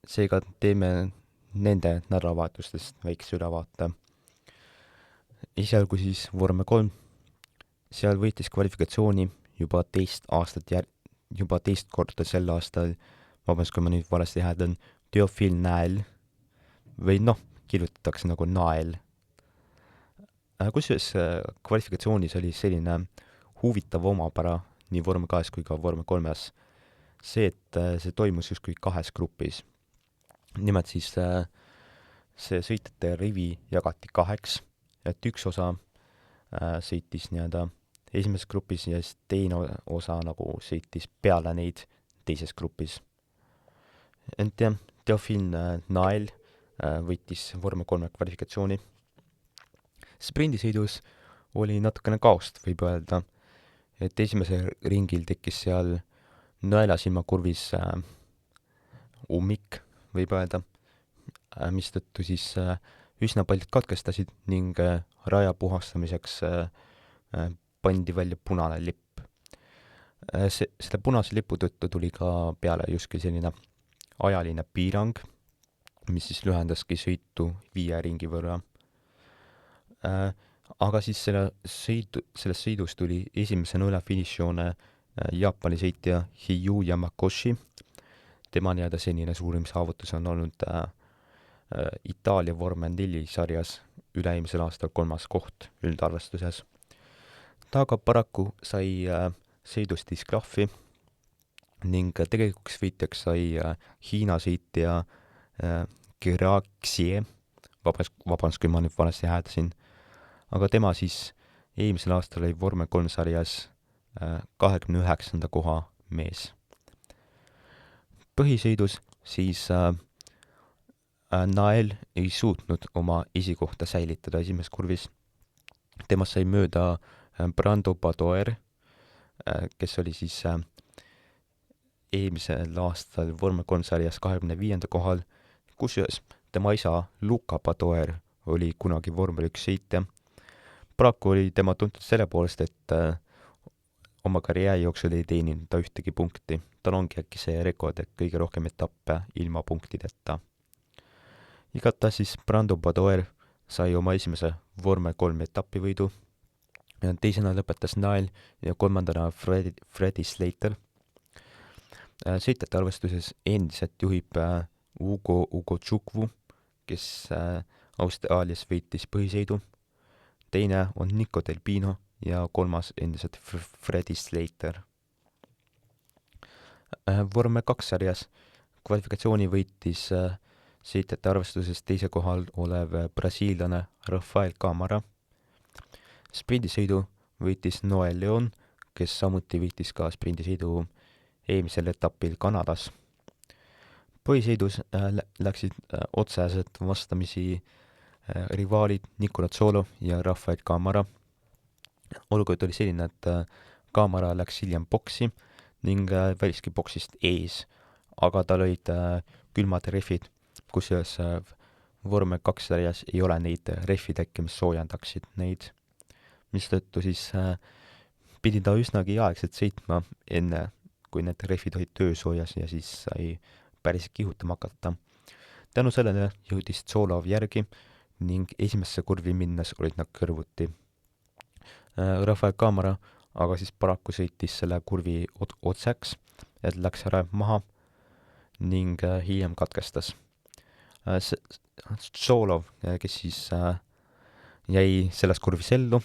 Seega teeme nende nädalavahetustest väikse ülevaate. Esialgu siis Vormel 3, seal võitis kvalifikatsiooni juba teist korda sel aastal, vabandust, kui ma nüüd valesti hääldan, Théophile Nael või kirjutatakse nagu Nael. Kusjuures kvalifikatsioonis oli selline huvitav omapära nii Vormel 2 kui ka Vormel 3-s. See, et see toimus justkui 2 grupis. Nimelt siis see sõitjate rivi jagati 2, et üks osa sõitis nii-öelda esimeses grupis ja siis teine osa nagu sõitis peale neid teises grupis. Ent jah, Théophile Nael võitis Vormel 3 kvalifikatsiooni. Sprindisõidus oli natukene kaost, võib öelda, et esimesel ringil tekkis seal nõelasilmakurvis ummik, võib öelda, mistõttu siis üsna paljud katkestasid ning raja puhastamiseks pandi välja punane lipp. Selle punase lipu tõttu tuli ka peale justkui selline ajaline piirang, mis siis lühendaski sõitu 5 ringi võrra. Aga siis selles sõidus tuli esimesena üle finišijoone Jaapani sõitja Hiyu Yamakoshi. Tema nii-öelda senine suurim saavutus on olnud Itaalia Vormel 4 sarjas üle-eelmisel aastal 3. koht üldarvestuses. Ta aga paraku sai sõidus disklahvi ning tegelikuks võitjaks sai Hiina sõitja Geraxie, vabandust, kui ma nüüd valesti hääldasin, aga tema siis eelmisel aastal oli Vormel 3 sarjas 29. koha mees. Põhisõidus siis Nael ei suutnud oma esikohta säilitada esimeses kurvis. Temast sai mööda Brando Badoer, kes oli siis eelmisel aastal Vormel 3 sarjas 25. kohal, kusjuures tema isa Luca Badoer oli kunagi Vormel 1 sõitja. paraku oli tema tuntud selle poolest, et oma karjääri jooksul ei teeninud ta ühtegi punkti. tal ongi äkki see rekord, et kõige rohkem etappe ilma punktideta. igatahes siis Brando Badoer sai oma esimese vormel 3 etapivõidu, teisena lõpetas Nael ja kolmandana Freddie Slater. sõitjate arvestuses endiselt juhib Ugo Tšukwu, kes Austraalias võitis põhisõidu, teine on Nico Del Pino ja kolmas endiselt Freddie Slater. vormel 2 sarjas kvalifikatsiooni võitis sõitjate arvestuses teise kohal olev brasiillane Rafael Camara. sprindisõidu võitis Noel Leon, kes samuti võitis ka sprindisõidu eelmisel etapil Kanadas. põhisõidus läksid otseselt vastamisi rivaalid Nicola Zolo ja Rafael Camara. olukord oli selline, et Camara läks hiljem boksi ning väliski boksist ees, aga tal olid külmad rehvid, kusjuures vormel 2 sarjas ei ole neid rehvitäkke, mis soojendaksid neid, mistõttu siis pidi ta üsnagi aegselt sõitma enne, kui need rehvid olid töösoojas ja siis sai päris kihutama hakata. tänu sellele jõudis Tsolov järgi ning esimesse kurvi minnes olid nad kõrvuti. Rafael Camara aga siis paraku sõitis selle kurvi otseks, et läks ära maha ning hiljem katkestas. Tsolov, kes siis jäi selles kurvis ellu,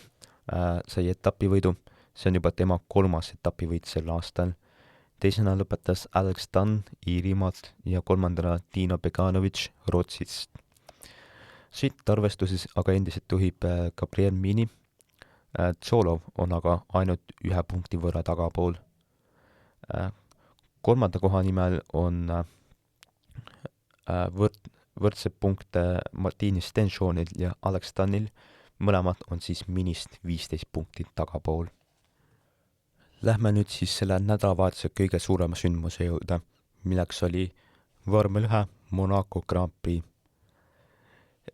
sai etapivõidu, see on juba tema 3. etapivõit sel aastal. teisena lõpetas Alex Dunn Iirimaalt ja kolmandana Dino Beganovic Rootsist. sõitjate arvestuses aga endiselt juhib Gabriel Mini. Tsolov on aga ainult 1 punkti võrra tagapool. 3. koha nimel on võrdsed punkte Martini Stenshonil ja Alex Dunnil, mõlemad on siis Minist 15 punkti tagapool. Lähme nüüd siis selle nädalavahetuse kõige suurema sündmuse juurde, milleks oli vormel 1 Monaco Grand Prix.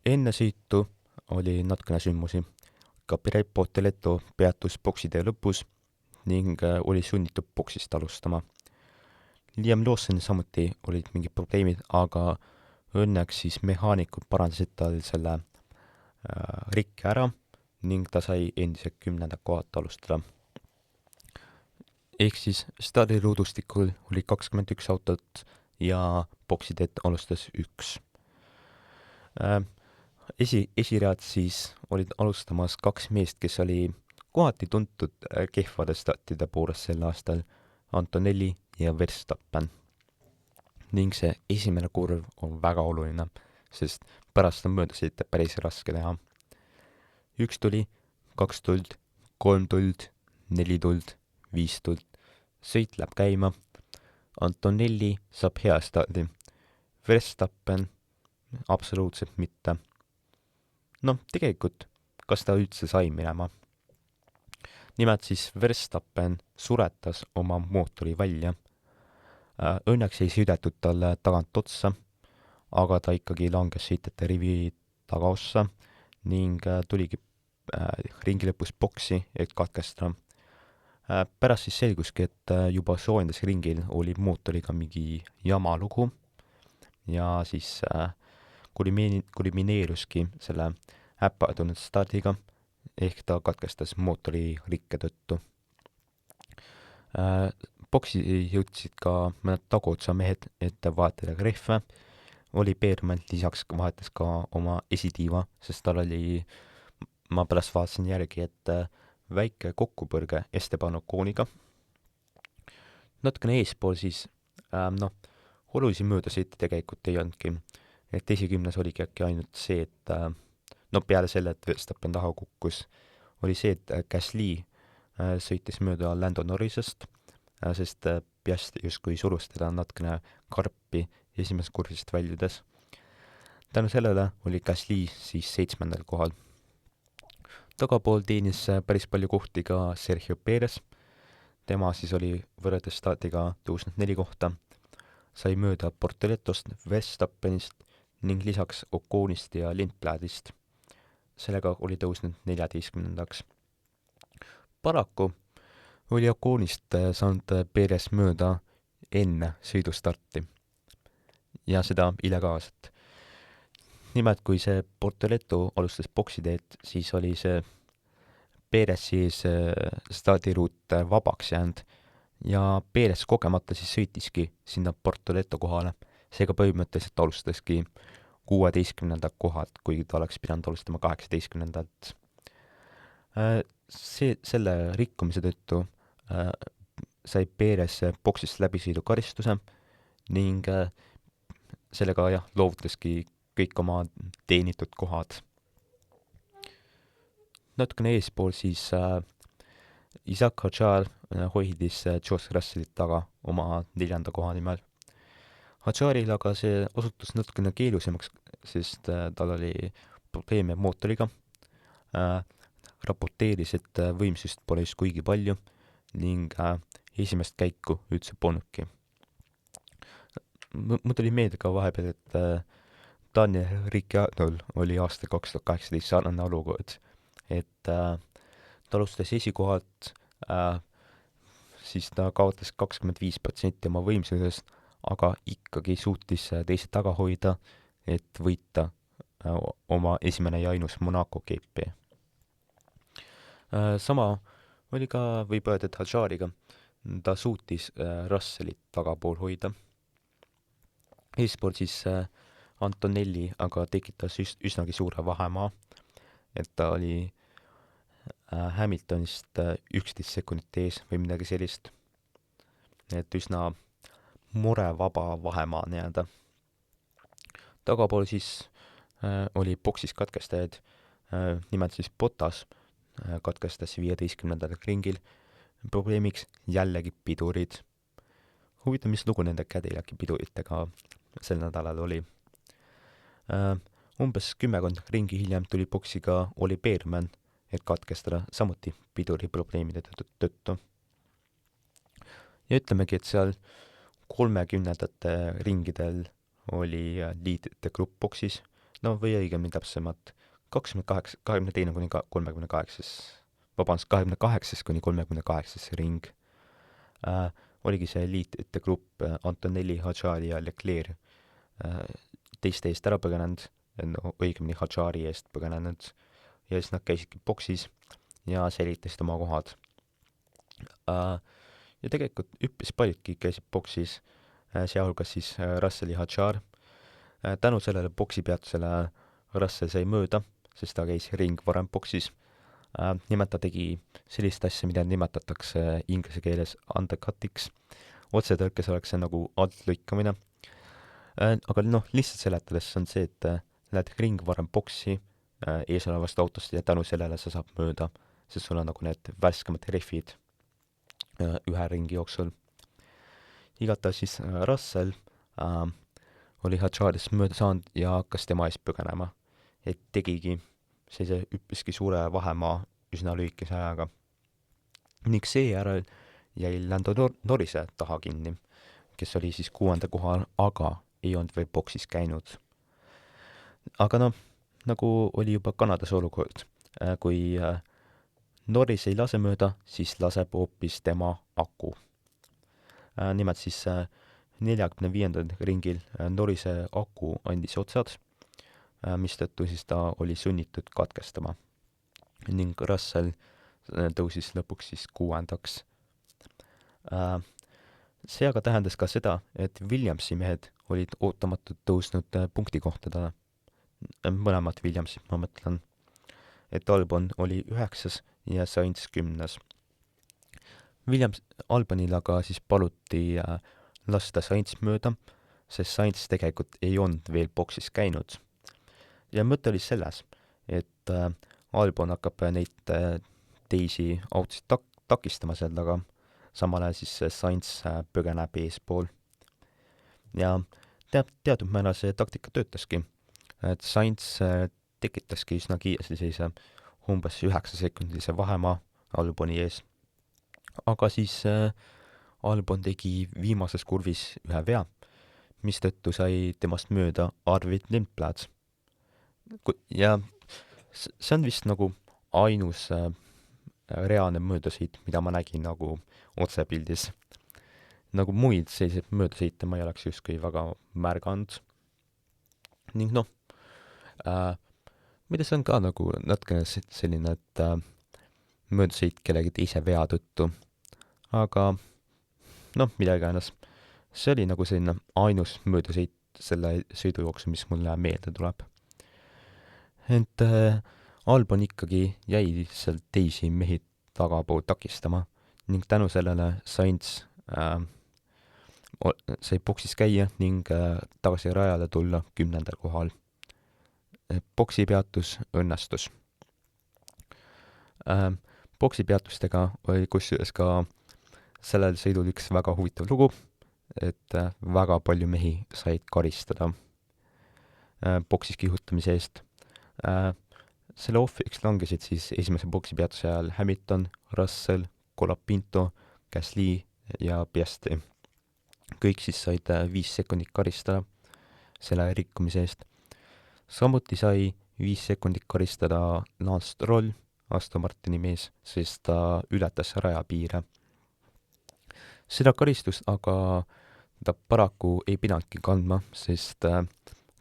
enne sõitu oli natukene sündmusi. Gabriel Porteletto peatus boksitee lõpus ning oli sunnitud boksist alustama. Liam Lawson samuti olid mingid probleemid, aga õnneks siis mehaanikud parandasid tal selle rikke ära ning ta sai endiselt 10. kohalt alustada. Ehk siis stardiruudustikul oli 21 autot ja boksiteed alustas 1. Esiread siis olid alustamas 2 meest, kes oli kohati tuntud kehvade startide poolest sel aastal, Antonelli ja Verstappen. ning see esimene kurv on väga oluline, sest pärast on möödasõite päris raske teha. 1 tuli, 2 tuld, 3 tuld, 4 tuld, 5 tuld. sõit läheb käima. Antonelli saab hea stardi. Verstappen absoluutselt mitte. Tegelikult, kas ta üldse sai minema? Nimelt siis Verstappen suretas oma mootori välja. Õnneks ei sõidetud talle tagant otsa, aga ta ikkagi langes sõitjate rivi tagaossa ning tuligi ringi lõpus boksi, et katkestada. Pärast siis selguski, et juba soojendusringil oli mootoriga mingi jama lugu ja siis kulmineeruski selle äpardunud stardiga, ehk ta katkestas mootori rikke tõttu. Boksi jõudsid ka mõned taguotsa mehed, et vahetada rehve. Oli Beermann lisaks vahetas ka oma esitiiva, sest tal oli, ma pärast vaatasin järgi, et väike kokkupõrge Esteban Oconiga. Natukene eespool siis, olulisi möödasõite tegelikult ei olnudki. Et esikümnes oligi äkki ainult see, et peale selle, et Verstappen taha kukkus, oli see, et Gasly sõitis mööda Lando Norrisest, sest Piastri justkui surus teda natukene karpi esimesest kurvist väljudes. Tänu sellele oli Gasly siis 7. kohal. Tagapool teenis päris palju kohti ka Sergio Perez. Tema siis oli võrreldes stardiga tõusnud 4 kohta. Sai mööda Portelettost, Verstappenist ning lisaks Oconist ja Lindbladist. sellega oli tõusnud 14. Paraku oli Oconist saanud Perez mööda enne sõidustarti ja seda illegaalselt. Nimelt, kui see Portoleto alustas boksiteed, siis oli see Perezi ees stardiruut vabaks jäänud ja Perez kogemata siis sõitiski sinna Portoleto kohale. Seega põhimõtteliselt alustaski 16. kohalt, kuigi ta oleks pidanud alustama 18. Selle rikkumise tõttu sai Perez boksist läbisõidukaristuse ning sellega loovutaski kõik oma teenitud kohad. Natukene eespool siis Isaac Hadjar hoidis George Russellit taga oma 4. koha nimel. Hadjaril aga see osutus natukene keelusemaks, sest tal oli probleeme mootoriga. Raporteeris, et võimsust pole just kuigi palju ning esimest käiku üldse polnudki. Mul tuli meelde ka vahepeal, et Daniel Ricciardol oli aastal 2018 sarnane olukord, et ta alustas esikohalt, siis ta kaotas 25% oma võimsusest, aga ikkagi suutis teised taga hoida, et võita oma esimene ja ainus Monaco GP. Sama oli ka, võib öelda, et Hadjariga. Ta suutis Russellit tagapool hoida. Eespool siis Antonelli aga tekitas üsnagi suure vahemaa, et ta oli Hamiltonist 11 sekundit ees või midagi sellist. Et üsna murevaba vahemaa nii-öelda. Tagapool siis oli boksis katkestajaid, nimelt siis Bottas katkestas 15. ringil. Probleemiks jällegi pidurid. Huvitav, mis lugu nende Cadillaki piduritega sel nädalal oli. Umbes 10 ringi hiljem tuli boksi ka Oli Beerman, et katkestada samuti piduriprobleemide tõttu. Ja ütlemegi, et seal 30. ringidel oli liidrite grupp boksis, no või õigemini täpsemalt 22. kuni 38. Vabandust, 28. kuni 38. ring. Oligi see liitrite grupp Antonelli, Hadjari ja Leclerc teiste eest ära põgenenud, õigemini Hadjari eest põgenenud, ja siis nad käisidki boksis ja säilitasid oma kohad. Ja tegelikult üppis paljudki käisid boksis, sealhulgas siis Russell ja Hadjar. Tänu sellele boksipeatusele Russell sai mööda, sest ta käis ring varem boksis. Nimelt ta tegi sellist asja, mida nimetatakse inglise keeles undercutiks. Otsetõlkes oleks see nagu altlõikamine. Aga lihtsalt seletades on see, et lähed ring varem boksi ees olevast autost ja tänu sellele sa saab mööda, sest sul on nagu need värskemad rehvid ühe ringi jooksul. Igatahes siis Russell oli Hadjarist mööda saanud ja hakkas tema eest põgenema. Et tegigi sellise üpriski suure vahemaa üsna lühikese ajaga. Ning seejärel jäi Lando Norrise taha kinni, kes oli siis 6. kohal, aga ei olnud veel boksis käinud. Aga nagu oli juba Kanadas olukord, kui Norris ei lase mööda, siis laseb hoopis tema aku. Nimelt siis 45. ringil Norrise aku andis otsad, mistõttu siis ta oli sunnitud katkestama. Ning Russell tõusis lõpuks siis 6. See aga tähendas ka seda, et Williamsi mehed olid ootamatult tõusnud punktikohtadele. Mõlemad Williamsid, ma mõtlen. Et Albon oli 9. ja Sainz 10. Albonil aga siis paluti lasta Sainz mööda, sest Sainz tegelikult ei olnud veel boksis käinud. Ja mõte oli selles, et Albon hakkab neid teisi autosid takistama seal taga, samal ajal siis Sainz põgeneb eespool. Ja teatud määral see taktika töötaski, et Sainz tekitaski üsna kiiresti sellise umbes 9-sekundilise vahemaa Alboni ees. Aga siis Albon tegi viimases kurvis ühe vea, mistõttu sai temast mööda Arvid Lindblad. Ja see on vist nagu ainus reaalne möödasõit, mida ma nägin nagu otsepildis. Nagu muid selliseid möödasõite ma ei oleks justkui väga märganud. Ning noh, mida see on ka nagu natukene selline, et möödasõit kellegi teise vea tõttu. Aga noh, mida iganes. See oli nagu selline ainus möödasõit selle sõidu jooksul, mis mulle meelde tuleb. Ent Albon ikkagi jäi sealt teisi mehi tagapoolt takistama ning tänu sellele Sainz sai boksis käia ning tagasi rajale tulla 10. kohal. Boksi peatus õnnestus. Boksi peatustega oli kusjuures ka sellel sõidul üks väga huvitav lugu, et väga palju mehi said karistada boksis kihutamise eest. Selle ohvriks langesid siis esimese boksi peatuse ajal Hamilton, Russell, Colapinto, Gasly ja Piastri. Kõik siis said 5 sekundit karistada selle rikkumise eest. Samuti sai 5 sekundit karistada Lance Stroll, Aston Martini mees, sest ta ületas rajapiire. Seda karistust aga ta paraku ei pidanudki kandma, sest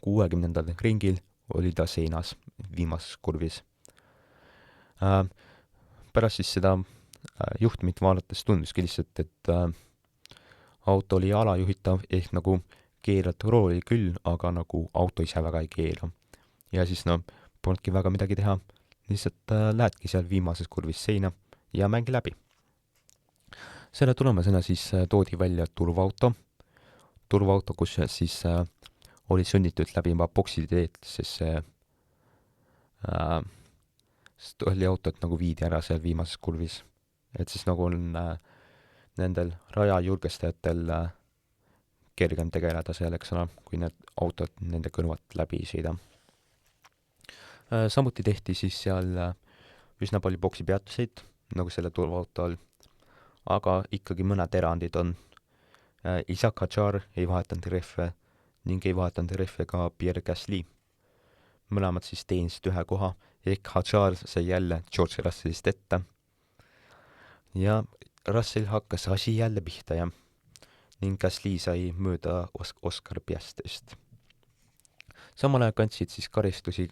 60. ringil oli ta seinas viimases kurvis. Pärast siis seda juhtumit vaadates tunduski lihtsalt, et auto oli alajuhitav, ehk nagu keerad rooli küll, aga nagu auto ise väga ei keera. Ja siis polnudki väga midagi teha, lihtsalt lähedki seal viimases kurvis seina ja mängi läbi. Selle tulemusena siis toodi välja turvaauto, kus siis oli sunnitud läbima boksi teed, sest see oli autot nagu viidi ära seal viimases kurvis. Et siis nagu on nendel rajajulgestajatel kergem tegeleda seal, eks ole, kui need autod nende kõrvalt läbi ei sõida. Samuti tehti siis seal üsna palju boksi peatuseid, nagu selle turvaautol, aga ikkagi mõned erandid on. Isaac Hadjar ei vahetanud rehve ning ei vahetanud rehve ka Pierre Gasly. Mõlemad siis teenisid ühe koha, ehk Hadjar sai jälle George Russellist ette. Ja Russell hakkas asi jälle pihta ja ning Gasly sai mööda Oscar Piastrist. Samal ajal kandsid siis karistusi,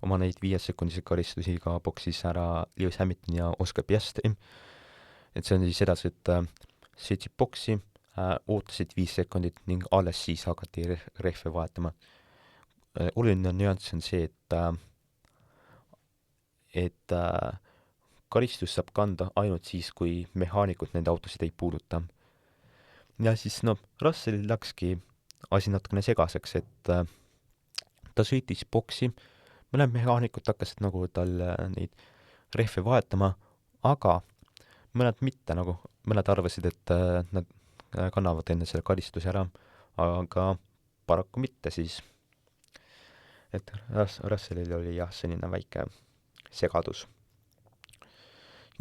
oma neid 5-sekundise karistusi ka boksis ära Lewis Hamilton ja Oscar Piastri. Et see on siis edasi, et sõitsid boksi, ootasid 5 sekundit ning alles siis hakati rehve vahetama. Oluline nüanss on see, et karistus saab kanda ainult siis, kui mehaanikud nende autosid ei puuduta. Ja siis Russellil läkski asi natukene segaseks, et ta sõitis boksi, mõned mehaanikud hakkasid nagu tal neid rehve vahetama, aga mõned mitte, nagu mõned arvasid, et nad kannavad enne selle karistuse ära, aga paraku mitte siis. Et Russellil oli jah, selline väike segadus.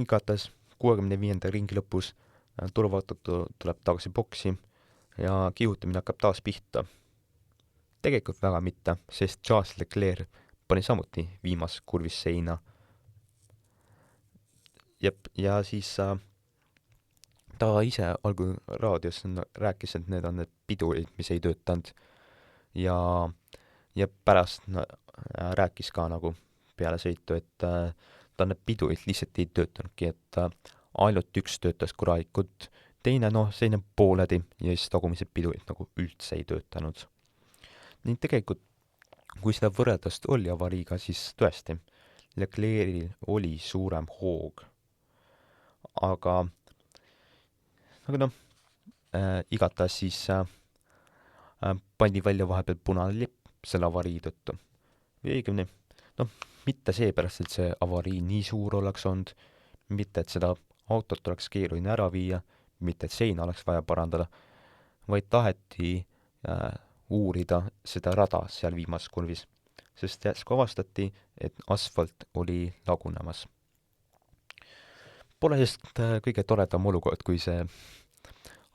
Igatas 65. ringi lõpus turvaauto tuleb tagasi boksi ja kihutamine hakkab taas pihta. Tegelikult väga mitte, sest Charles Leclerc pani samuti viimas kurvis seina. Ja siis ta ise algul raadios rääkis, et need on need pidurid, mis ei töötanud. Ja pärast rääkis ka nagu peale sõitu, et ta need pidurid lihtsalt ei töötanudki, et ainult üks töötas korralikult, teine selline pooledi ja siis tagumised pidurid nagu üldse ei töötanud. Ning tegelikult, kui seda võrrelda Strolli avariiga, siis tõesti, Leclerc'il oli suurem hoog. Aga igatahes siis pandi välja vahepeal punane lipp selle avarii tõttu. Või õigemini, mitte seepärast, et see avarii nii suur oleks olnud, mitte et seda autot oleks keeruline ära viia, mitte et seina oleks vaja parandada, vaid taheti uurida seda rada seal viimases kurvis, sest järsku avastati, et asfalt oli lagunemas. Pole just kõige toredam olukord, kui see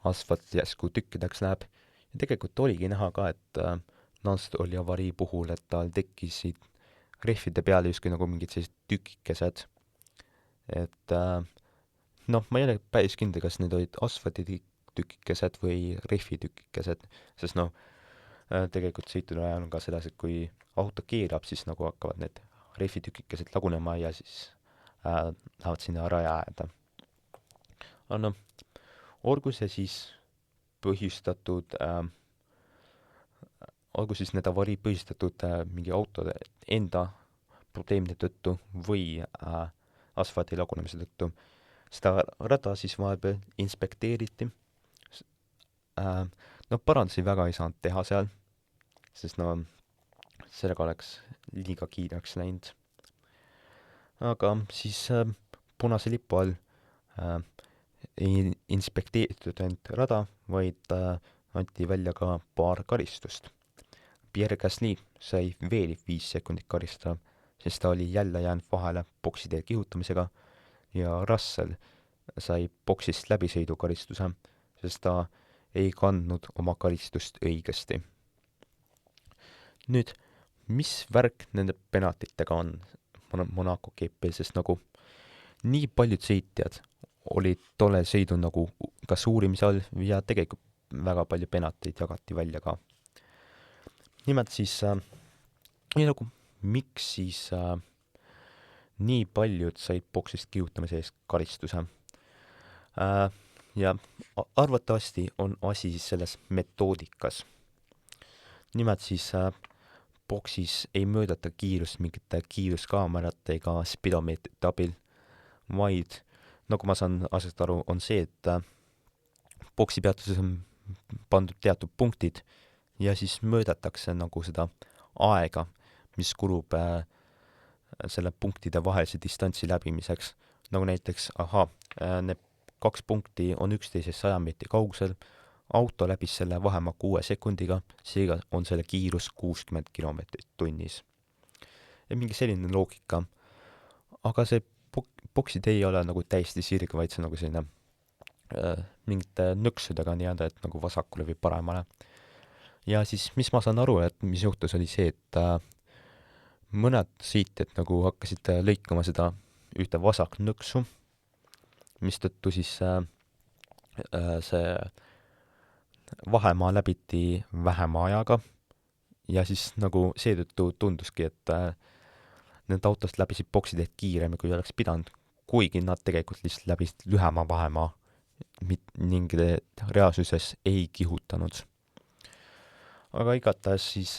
asfalt järsku tükkideks läheb. Ja tegelikult oligi näha ka, et Lance Strolli avarii puhul, et tal tekkisid rehvide peal justkui nagu mingid sellised tükikesed, et noh, ma ei ole päris kindel, kas need olid asfalditükikesed või rehvitükikesed, sest noh, tegelikult sõitudel ajal on ka sedasi, et kui auto keerab, siis nagu hakkavad need rehvitükikesed lagunema ja siis lähevad sinna raja äärde. aga noh, olgu see siis põhjustatud olgu siis need avarii põhjustatud mingi autode enda probleemide tõttu või asfaldi lagunemise tõttu. Seda rada siis vahepeal inspekteeriti. No parandusi väga ei saanud teha seal, sest no sellega oleks liiga kiireks läinud. Aga siis punase lipu all ei inspekteeritud ainult rada, vaid anti välja ka paar karistust. Pierre Gasly sai veel 5 sekundit karistada, sest ta oli jälle jäänud vahele boksitee kihutamisega ja Russell sai boksist läbisõidukaristuse, sest ta ei kandnud oma karistust õigesti. Nüüd, mis värk nende penaltitega on Monaco GP, sest nagu nii paljud sõitjad olid tolle sõidu nagu kas uurimise all ja tegelikult väga palju penalteid jagati välja ka. Nimelt siis nagu miks siis nii paljud said boksist kihutamise eest karistuse. Ja arvatavasti on asi siis selles metoodikas. Nimelt siis boksis ei mõõdeta kiirust mingite kiiruskaamerate ega spidomeetrite abil, vaid nagu ma saan asjast aru, on see, et boksi peatuses on pandud teatud punktid ja siis mõõdetakse nagu seda aega, mis kulub selle punktide vahelise distantsi läbimiseks. Nagu näiteks, need 2 punkti on üksteisest 100 meetri kaugusel, auto läbis selle vahemaa 6 sekundiga, seega on selle kiirus 60 kilomeetrit tunnis. Ja mingi selline loogika. Aga see boksid ei ole nagu täiesti sirge, vaid see nagu selline mingite nõksudega nii-öelda, et nagu vasakule või paremale. Ja siis, mis ma saan aru, et mis juhtus, oli see, et mõned sõitjad nagu hakkasid lõikama seda ühte vasaknõksu, mistõttu siis see vahemaa läbiti vähema ajaga ja siis nagu seetõttu tunduski, et need autost läbisid boksiteed kiiremini, kui oleks pidanud, kuigi nad tegelikult lihtsalt läbisid lühema vahemaa ning reaalsuses ei kihutanud. Aga igatahes siis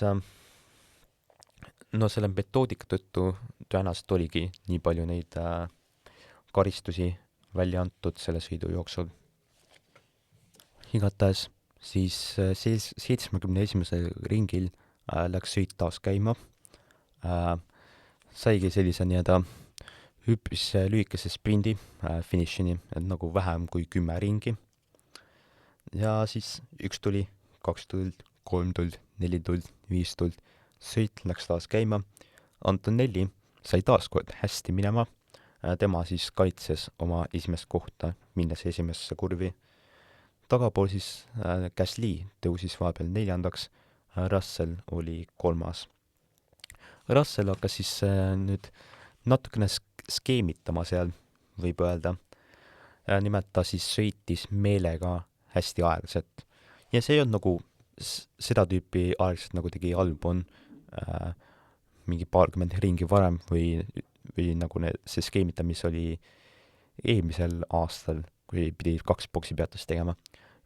no selle metoodika tõttu tõenäoliselt oligi nii palju neid karistusi välja antud selle sõidu jooksul. Igatahes siis 71. ringil läks sõit taas käima. Saigi sellise nii-öelda hüppis lühikese sprindi finišini, et nagu vähem kui 10 ringi. Ja siis 1 tuli, 2 tuld, 3 tuld, 4 tuld, 5 tuld. Sõit läks taas käima. Antonelli sai taas kord hästi minema. Tema siis kaitses oma esimest kohta, minnes esimesse kurvi. Tagapool siis Gasly tõusis vahepeal 4. Russell oli 3. Russell hakkas siis nüüd natukene skeemitama seal, võib öelda. Nimelt ta siis sõitis meelega hästi aeglaselt. Ja see on nagu seda tüüpi aeglaselt, nagu tegi Albon mingi paarkümmend ringi varem või nagu see skeemita, mis oli eelmisel aastal, kui pidi 2 boksi peatust tegema.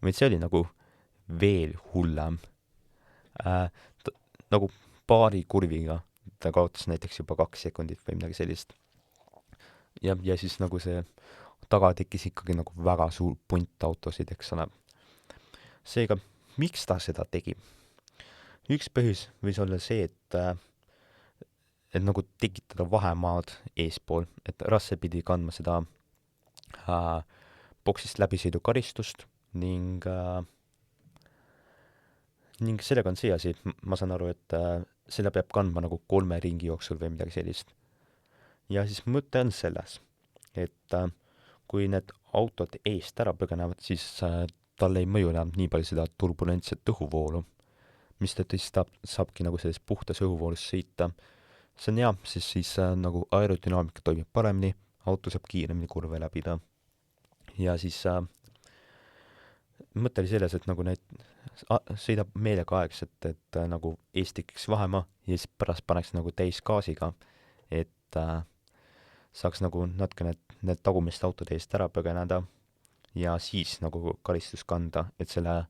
Vaid see oli nagu veel hullem. Nagu paari kurviga ta kaotas näiteks juba 2 sekundit või midagi sellist. Ja siis nagu see taga tekkis ikkagi nagu väga suur punt autosid, eks ole. Seega, miks ta seda tegi? Üks põhjus võis olla see, et nagu tekitada vahemaad eespool, et Russell pidi kandma seda boksist läbisõidu karistust ning sellega on see asi, ma saan aru, et selle peab kandma nagu 3 ringi jooksul või midagi sellist. Ja siis mõte on selles, et kui need autod eest ära põgenevad, siis tal ei mõju enam nii palju seda turbulentset õhuvoolu, mistõttu siis ta saabki nagu selles puhtas õhuvoolus sõita. see on hea, sest siis nagu aerodünaamika toimib paremini, auto saab kiiremini kurve läbida. Ja siis mõte oli selles, et nagu sõidab meelega aegselt, et nagu ees tekiks vahemaa ja siis pärast paneks nagu täisgaasiga, et saaks nagu natukene need tagumiste autode eest ära põgeneda ja siis nagu karistus kanda, et selle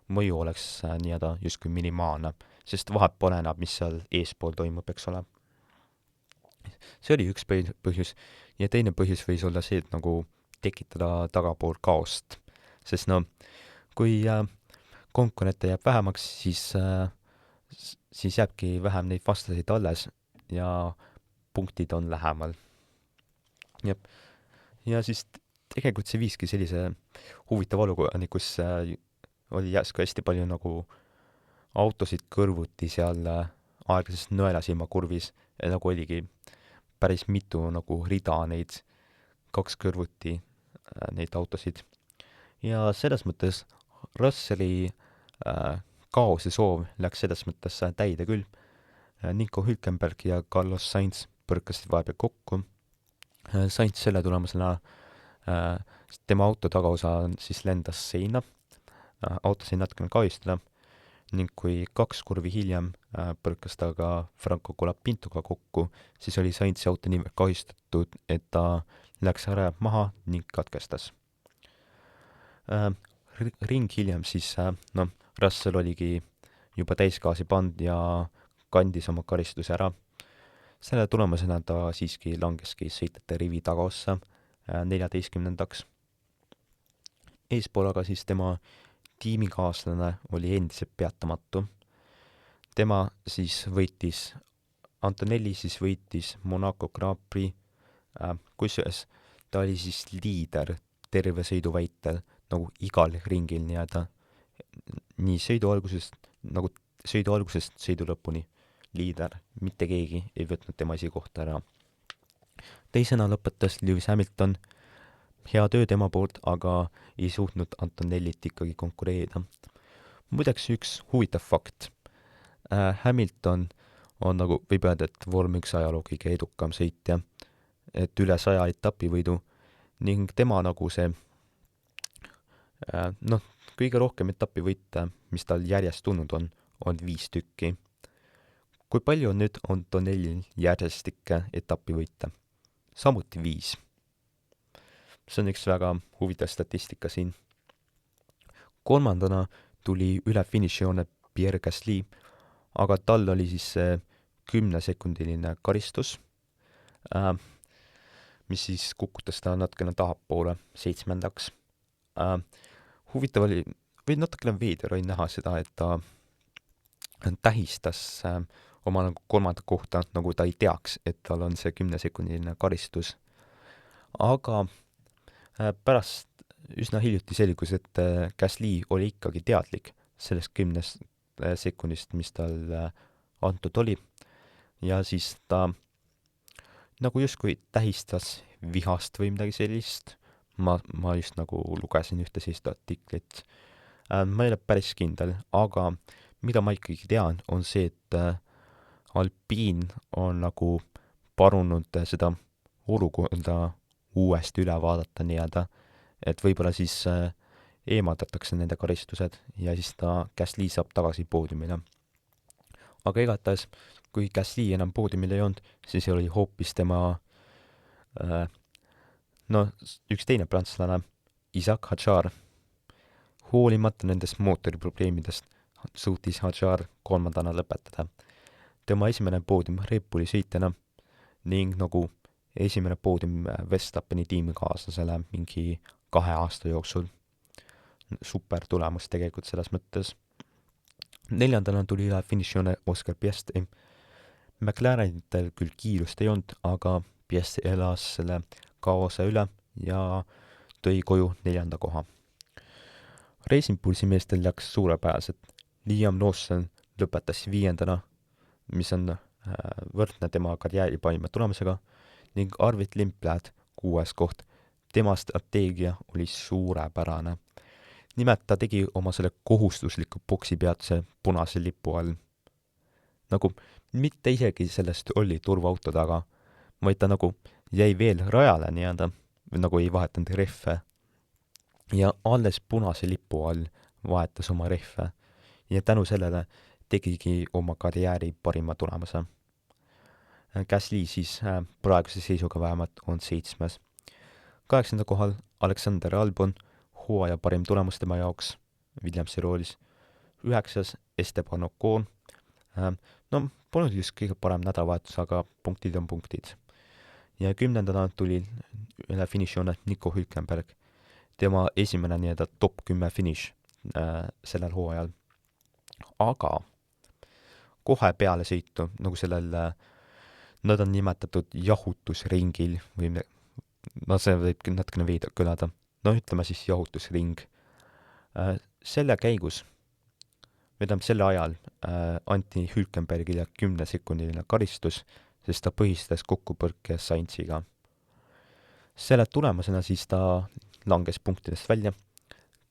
mõju oleks nii-öelda justkui minimaalne, sest vahet pole enam, mis seal eespool toimub, eks ole. See oli üks põhjus ja teine põhjus võis olla see, et nagu tekitada tagapool kaost, sest no kui konkurente jääb vähemaks, siis jääbki vähem neid vastaseid alles ja punktid on lähemal. Ja siis tegelikult see viiski sellise huvitava olukorrani, kus oli järsku hästi palju nagu autosid kõrvuti seal aeglases nõelasilma kurvis ja nagu oligi päris mitu nagu rida neid, 2 kõrvuti neid autosid. Ja selles mõttes Russelli kaose soov läks selles mõttes täide küll. Nico Hülkenberg ja Carlos Sainz põrkasid vahepeal kokku. Sainz selle tulemusena tema auto tagaosa siis lendas seina, auto sai natukene kahjustada ning kui 2 kurvi hiljem põrkas ta ka Franco Colapintoga kokku, siis oli Sainzi auto nii kahjustatud, et ta läks ära maha ning katkestas. Ring hiljem siis, Russell oligi juba täisgaasi pand ja kandis oma karistuse ära. Selle tulemusena ta siiski langeski sõitjate rivi tagaossa 14. Eespool aga siis tema tiimikaaslane oli endiselt peatamatu. Tema siis võitis, Antonelli siis võitis Monaco Grand Prix, kusjuures ta oli siis liider terve sõidu väitel, nagu igal ringil nii-öelda, nii sõidu algusest sõidu lõpuni liider, mitte keegi ei võtnud tema esikohta ära. Teisena lõpetas Lewis Hamilton, hea töö tema poolt, aga ei suutnud Antonellit ikkagi konkureerida. Muideks üks huvitav fakt. Hamilton on nagu, võib öelda, et vorm 1 ajaloo kõige edukam sõitja, et üle 100 etapivõidu ning tema nagu see kõige rohkem etapivõite, mis tal järjest tulnud on 5 tükki. Kui palju on nüüd Antonellil järjestikke etapivõite? Samuti 5. See on üks väga huvitav statistika siin. 3. tuli üle finišijoone Pierre Gasly, aga tal oli siis 10-sekundiline karistus, mis siis kukutas ta natukene tahapoole 7. Huvitav oli, või natukene veider oli näha seda, et ta tähistas oma nagu 3. kohta, nagu ta ei teaks, et tal on see 10-sekundiline karistus. Aga pärast üsna hiljuti selgus, et Gasly oli ikkagi teadlik sellest 10 sekundist, mis tal antud oli. Ja siis ta nagu justkui tähistas vihast või midagi sellist. Ma just nagu lugesin ühte sellist artiklit. Ma ei ole päris kindel, aga mida ma ikkagi tean, on see, et Alpine on nagu palunud seda olukorda uuesti üle vaadata nii-öelda, et võib-olla siis eemaldatakse nende karistused ja siis Gasly saab tagasi poodiumile. Aga igatahes, kui Gasly enam poodiumil ei olnud, siis oli hoopis tema üks teine prantslane, Isaac Hadjar. Hoolimata nendest mootoriprobleemidest suutis Hadjar 3. lõpetada. Tema esimene poodium Red Bulli sõitjana ning nagu esimene poodium Verstappeni tiimikaaslasele mingi 2 aasta jooksul. Super tulemus tegelikult selles mõttes. 4. tuli üle finišijoone Oscar Piastri. McLarenitel küll kiirust ei olnud, aga Piastri elas selle kaose üle ja tõi koju 4. koha. Racing Bullsi meestel läks suurepäraselt. Liam Lawson lõpetas 5., mis on võrdne tema karjääri parima tulemusega, ning Arvid Lindblad 6. koht. Tema strateegia oli suurepärane. Nimelt ta tegi oma selle kohustusliku boksipeatuse punase lipu all. nagu mitte isegi sellest oli turvaauto taga, vaid ta nagu jäi veel rajale nii-öelda, nagu ei vahetanud rehve ja alles punase lipu all vahetas oma rehve ja tänu sellele tegigi oma karjääri parima tulemuse. Gasly siis praeguse seisuga vähemalt on 7. 8. kohal Alexander Albon, hooaja parim tulemus tema jaoks Williamsi roolis. 9. Esteban Ocon. No, polnud just kõige parem nädalavahetus, aga punktid on punktid. Ja 10. tuli üle finišijoone Nico Hülkenberg. Tema esimene nii-öelda top 10 finiš sellel hooajal. Aga kohe peale sõitu, nagu sellel nad on nimetatud jahutusringil või see võib natukene veidi kõlada. No ütleme siis jahutusring. Selle käigus, selle ajal anti Hülkenbergile 10-sekundiline karistus, sest ta põhistas kokkupõrke Sainziga. Selle tulemusena siis ta langes punktidest välja,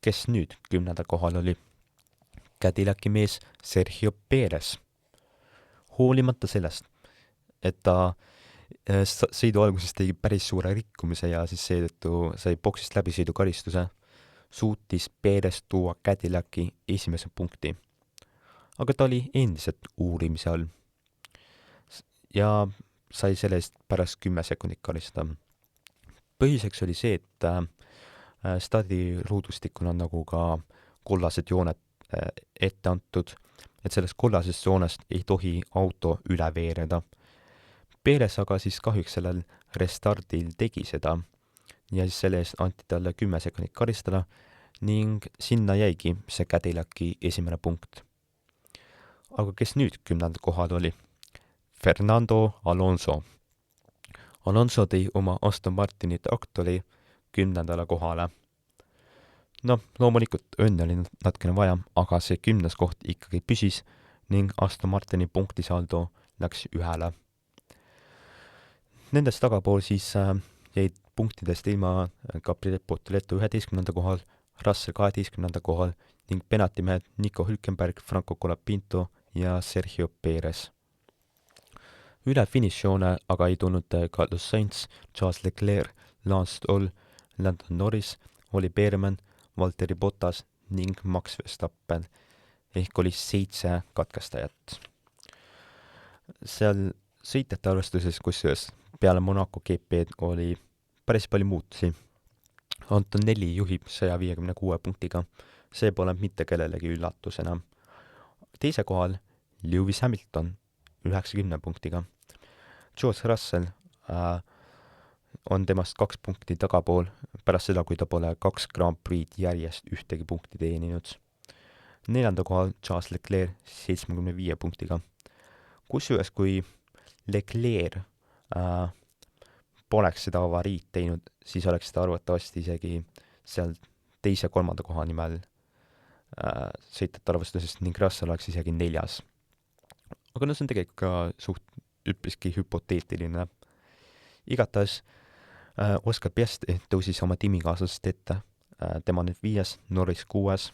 kes nüüd 10. kohal oli. Cadillaki mees Sergio Perez. Hoolimata sellest, et ta sõidu alguses tegi päris suure rikkumise ja siis seetõttu sai boksist läbisõidukaristuse, suutis Perez tuua Cadillaki esimese punkti. Aga ta oli endiselt uurimise all ja sai selle eest pärast 10 sekundit karistada. Põhiseks oli see, et stardiruudustikul on nagu ka kollased jooned ette antud, et sellest kollasest joonest ei tohi auto üle veereda. Perez aga siis kahjuks sellel restardil tegi seda ja siis selle eest anti talle 10 sekundit karistada ning sinna jäigi see Cadillaki esimene punkt. Aga kes nüüd 10. kohal oli? Fernando Alonso. Alonso tõi oma Aston Martini traktori 10. kohale. No, loomulikult õnne oli natukene vaja, aga see 10. koht ikkagi püsis ning Aston Martini punktisaldo läks 1. Nendest tagapool siis jäid punktidest ilma Gabriel Bortoleto 11. kohal, Russell 12. kohal ning penaltimehed Nico Hülkenberg, Franco Colapinto ja Sergio Perez. Üle finišijoone aga ei tulnud Carlos Sainz, Charles Leclerc, Lance Stroll, Lando Norris, Oli Beermann, Valtteri Bottas ning Max Verstappen ehk oli 7 katkestajat. Seal sõitjate arvestuses, kusjuures peale Monaco GP-d oli päris palju muutusi. Anton Nelli juhib 156 punktiga, see pole mitte kellelegi üllatusena. Teise kohal Lewis Hamilton 90 punktiga. George Russell on temast 2 punkti tagapool pärast seda, kui ta pole 2 Grand Prix'd järjest ühtegi punkti teeninud. 4. kohal Charles Leclerc 75 punktiga. Kusjuures kui Leclerc poleks seda avariid teinud, siis oleks ta arvatavasti isegi seal 2. ja 3. koha nimel sõitjate arvestusest ning Russell oleks isegi 4. Aga no see on tegelikult ka suht üpriski hüpoteetiline. Igatahes Oscar Piastri tõusis oma tiimikaaslasest ette. Tema nüüd 5, Norris 6,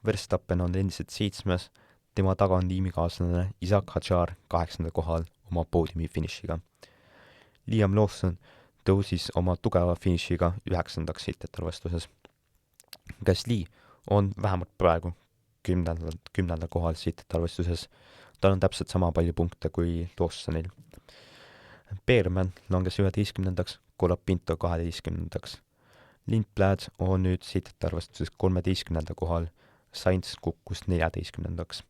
Verstappen on endiselt 7, tema taga on tiimikaaslane Isaac Hadjar 8. kohal oma poodiumi finišiga. Liam Lawson tõusis oma tugeva finišiga 9. sõitjate arvestuses. Gasly on vähemalt praegu 10. kohal sõitjate arvestuses. Tal on täpselt sama palju punkte kui Lawsonil. Beermann langes 11. Colapinto 12. Lindblad on nüüd sõitjate arvestuses 13. kohal, Sainz kukkus 14.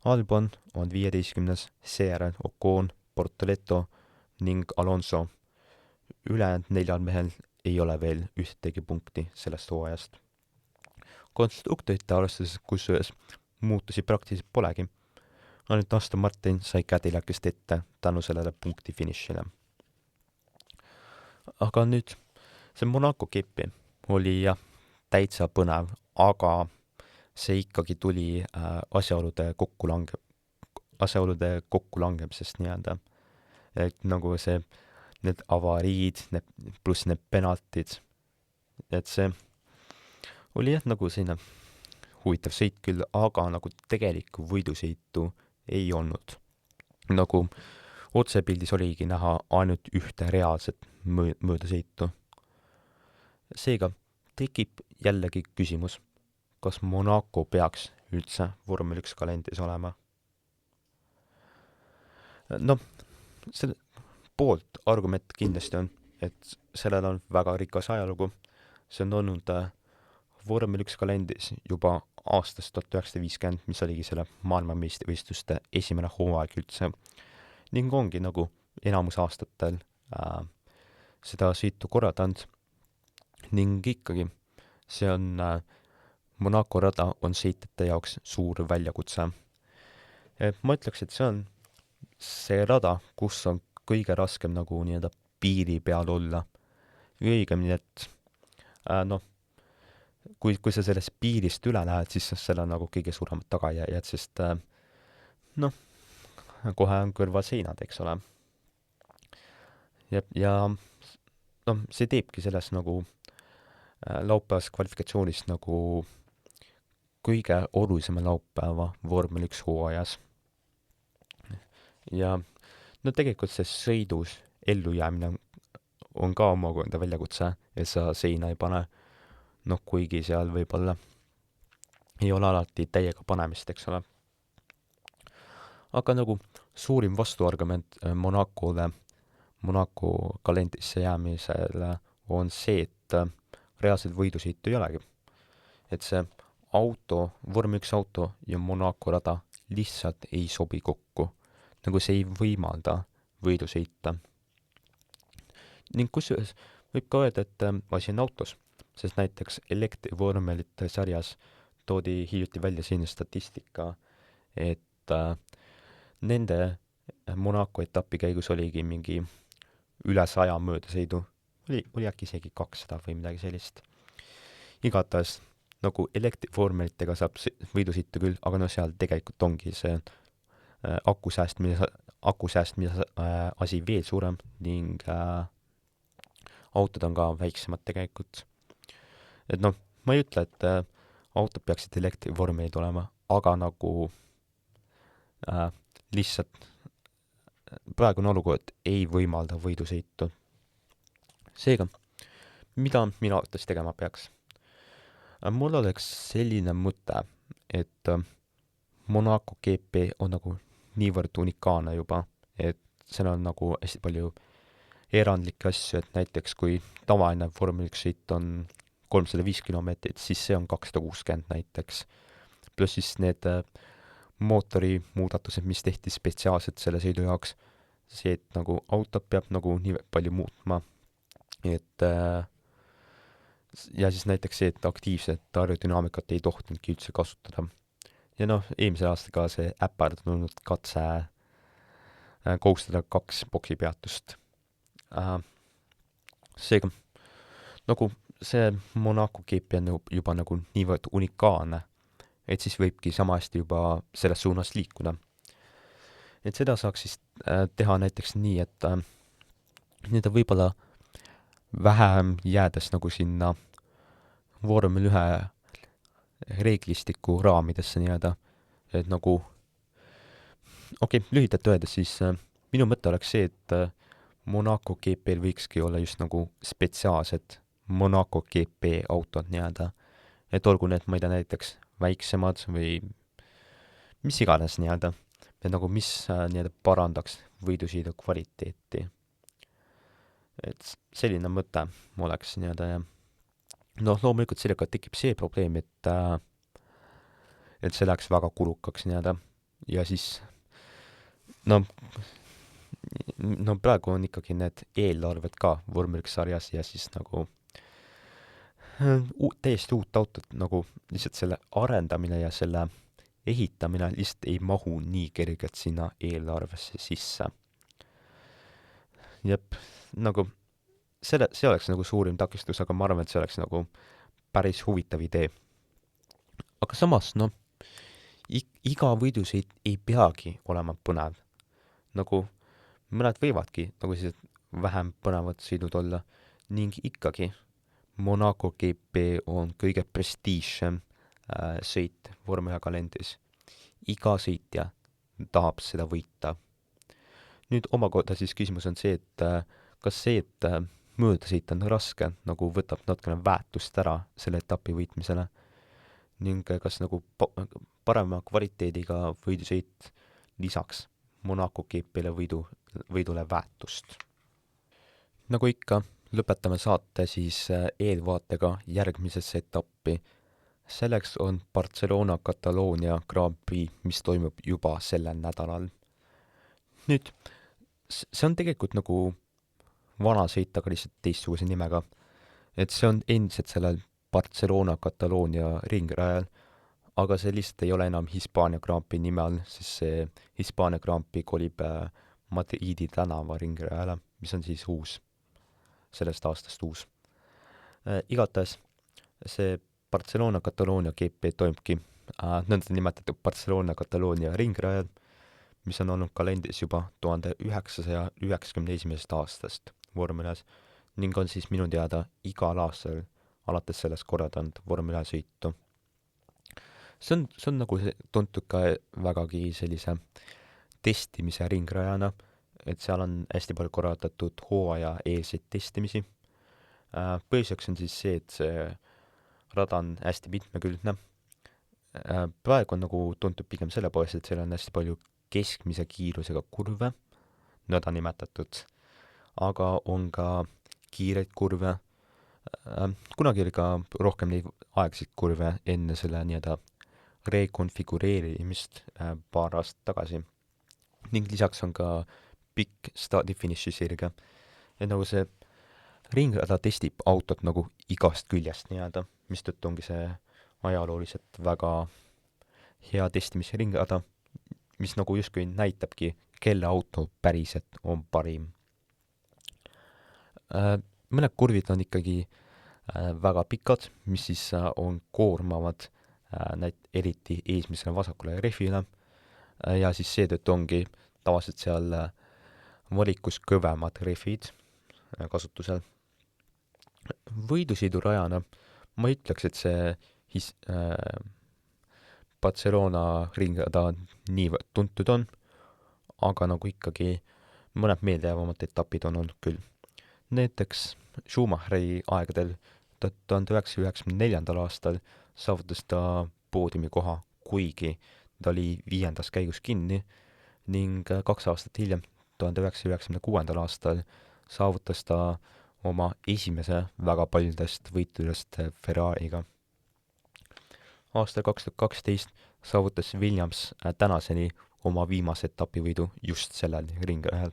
Albon on 15. seejärel Ocon, Bortoleto ning Alonso. Ülejäänud 4 mehel ei ole veel ühtegi punkti sellest hooajast. Konstruktorite arvestuses, kusjuures muutusi praktiliselt polegi. Ainult Aston Martin sai Cadillacist ette tänu sellele punkti finišile. Aga nüüd see Monaco GP oli jah täitsa põnev, aga see ikkagi tuli asjaolude kokkulangemisest nii-öelda. Et nagu see, need avariid, pluss need penaltid, et see oli jah nagu selline huvitav sõit küll, aga nagu tegelikku võidusõitu ei olnud. Nagu otsepildis oligi näha ainult ühte reaalset möödasõitu. Seega tekib jällegi küsimus, kas Monaco peaks üldse vormel 1 kalendris olema. Noh, selle poolt argument kindlasti on, et sellel on väga rikas ajalugu. See on olnud vormel 1 kalendris juba aastast 1950, mis oligi selle maailmameistrivõistluste esimene hooaeg üldse. Ning ongi nagu enamus aastatel seda sõitu korraldanud. Ning ikkagi see on Monaco rada on sõitjate jaoks suur väljakutse. Ma ütleks, et see on see rada, kus on kõige raskem nagu nii-öelda piiri peal olla. Õigemini, et kui sa sellest piirist üle lähed, siis seal on nagu kõige suuremad tagajärjed, sest kohe on kõrval seinad, eks ole. Ja see teebki sellest nagu laupäevas kvalifikatsioonis nagu kõige olulisema laupäeva vormel 1 hooajas. Ja tegelikult see sõidus ellujäämine on ka omakorda väljakutse, et sa seina ei pane, kuigi seal võib-olla ei ole alati täiega panemist, eks ole. Aga nagu suurim vastuargument Monaco kalendrisse jäämisele on see, et reaalselt võidusõitu ei olegi. Et see vormel 1 auto ja Monaco rada lihtsalt ei sobi kokku. Nagu see ei võimalda võidusõita. Ning kusjuures võib ka öelda, et asi on autos, sest näiteks elektrivormelite sarjas toodi hiljuti välja selline statistika, et nende Monaco etapi käigus oligi mingi üle 100 möödasõidu. Oli äkki isegi 200 või midagi sellist. Igatahes nagu elektrivormelitega saab võidusõitu küll, aga seal tegelikult ongi see aku säästmise asi veel suurem ning autod on ka väiksemad tegelikult. Et ma ei ütle, et autod peaksid elektrivormelid olema, aga nagu lihtsalt praegune olukord ei võimalda võidusõitu. Seega, mida mina arvates tegema peaks? Mul oleks selline mõte, et Monaco GP on nagu niivõrd unikaalne juba, et seal on nagu hästi palju erandlikke asju, et näiteks kui tavaline vormel 1 sõit on 305 kilomeetrit, siis see on 260 näiteks. Pluss siis need mootori muudatused, mis tehti spetsiaalselt selle sõidu jaoks, see, et nagu auto peab nagu nii palju muutma, et ja siis näiteks see, et aktiivset aerodünaamikat ei tohtinudki üldse kasutada. Ja eelmise aasta ka see äpardunud katse kohustada 2 boksipeatust. Seega, nagu see Monaco GP on juba nagu niivõrd unikaalne, et siis võibki sama hästi juba selles suunas liikuda. Et seda saaks siis teha näiteks nii, et nii-öelda võib-olla vähem jäädes nagu sinna vormel 1 reeglistiku raamidesse nii-öelda, et nagu lühidalt öeldes siis minu mõte oleks see, et Monaco GP-l võikski olla just nagu spetsiaalsed Monaco GP autod nii-öelda, et olgu need, ma ei tea, näiteks väiksemad või mis iganes nii-öelda, et nagu mis nii-öelda parandaks võidusõidu kvaliteeti. Et selline mõte oleks nii-öelda ja loomulikult sellega tekib see probleem, et see läheks väga kulukaks nii-öelda ja siis praegu on ikkagi need eelarved ka vormel 1 sarjas ja siis nagu täiesti uut autot nagu lihtsalt selle arendamine ja selle ehitamine lihtsalt ei mahu nii kergelt sinna eelarvesse sisse. Jep, nagu see oleks nagu suurim takistus, aga ma arvan, et see oleks nagu päris huvitav idee. Aga samas, iga võidusõit ei peagi olema põnev. Nagu mõned võivadki nagu sellised vähem põnevad sõidud olla ning ikkagi Monaco GP on kõige prestiižsem sõit vormel 1 kalendris. Iga sõitja tahab seda võita. Nüüd omakorda siis küsimus on see, et kas see, et mööda sõita on raske, nagu võtab natukene väärtust ära selle etapi võitmisele ning kas nagu parema kvaliteediga võidusõit lisaks Monaco GP-le võidule väärtust. Nagu ikka, lõpetame saate siis eelvaatega järgmisesse etappi. Selleks on Barcelona-Kataloonia Grand Prix, mis toimub juba sellel nädalal. Nüüd, see on tegelikult nagu vana sõit, aga lihtsalt teistsuguse nimega. Et see on endiselt sellel Barcelona-Kataloonia ringrajal, aga see lihtsalt ei ole enam Hispaania Grand Prix nime all, sest see Hispaania Grand Prix kolib Madridi tänava ringrajale, mis on siis uus, sellest aastast uus. Igatahes see Barcelona-Kataloonia GP toimubki nõnda nimetatud Barcelona-Kataloonia ringrajal, mis on olnud kalendris juba 1991. aastast vormelas ning on siis minu teada igal aastal alates sellest korraldanud vormela sõitu. See on nagu tuntud ka vägagi sellise testimise ringrajana, et seal on hästi palju korraldatud hooaja eelseid testimisi. Põhjuseks on siis see, et see rada on hästi mitmekülgne. Praegu on nagu tuntud pigem selle poolest, et seal on hästi palju keskmise kiirusega kurve, nõnda nimetatud, aga on ka kiireid kurve. Kunagi oli ka rohkem neid aegseid kurve enne selle nii-öelda rekonfigureerimist paar aastat tagasi. Ning lisaks on ka pikk start-finiši sirge. Ja nagu see ringrada testib autot nagu igast küljest nii-öelda, mistõttu ongi see ajalooliselt väga hea testimise ringrada, mis nagu justkui näitabki, kelle auto päriselt on parim. Mõned kurvid on ikkagi väga pikad, mis siis on koormavad eriti eesmisele vasakule rehvile ja siis seetõttu ongi tavaliselt seal valikus kõvemad rehvid kasutusel. Võidusõidurajana ma ütleks, et see Barcelona ringrada niivõrd tuntud on, aga nagu ikkagi mõned meeldejäävamad etapid on olnud küll. Näiteks Schumacheri aegadel 1994. aastal saavutas ta poodiumi koha, kuigi ta oli 5. käigus kinni ning 2 aastat hiljem, 1996. aastal saavutas ta oma esimese väga paljudest võitudest Ferrariga. Aastal 2012 saavutas Williams tänaseni oma viimase etapivõidu just sellel ringrajal.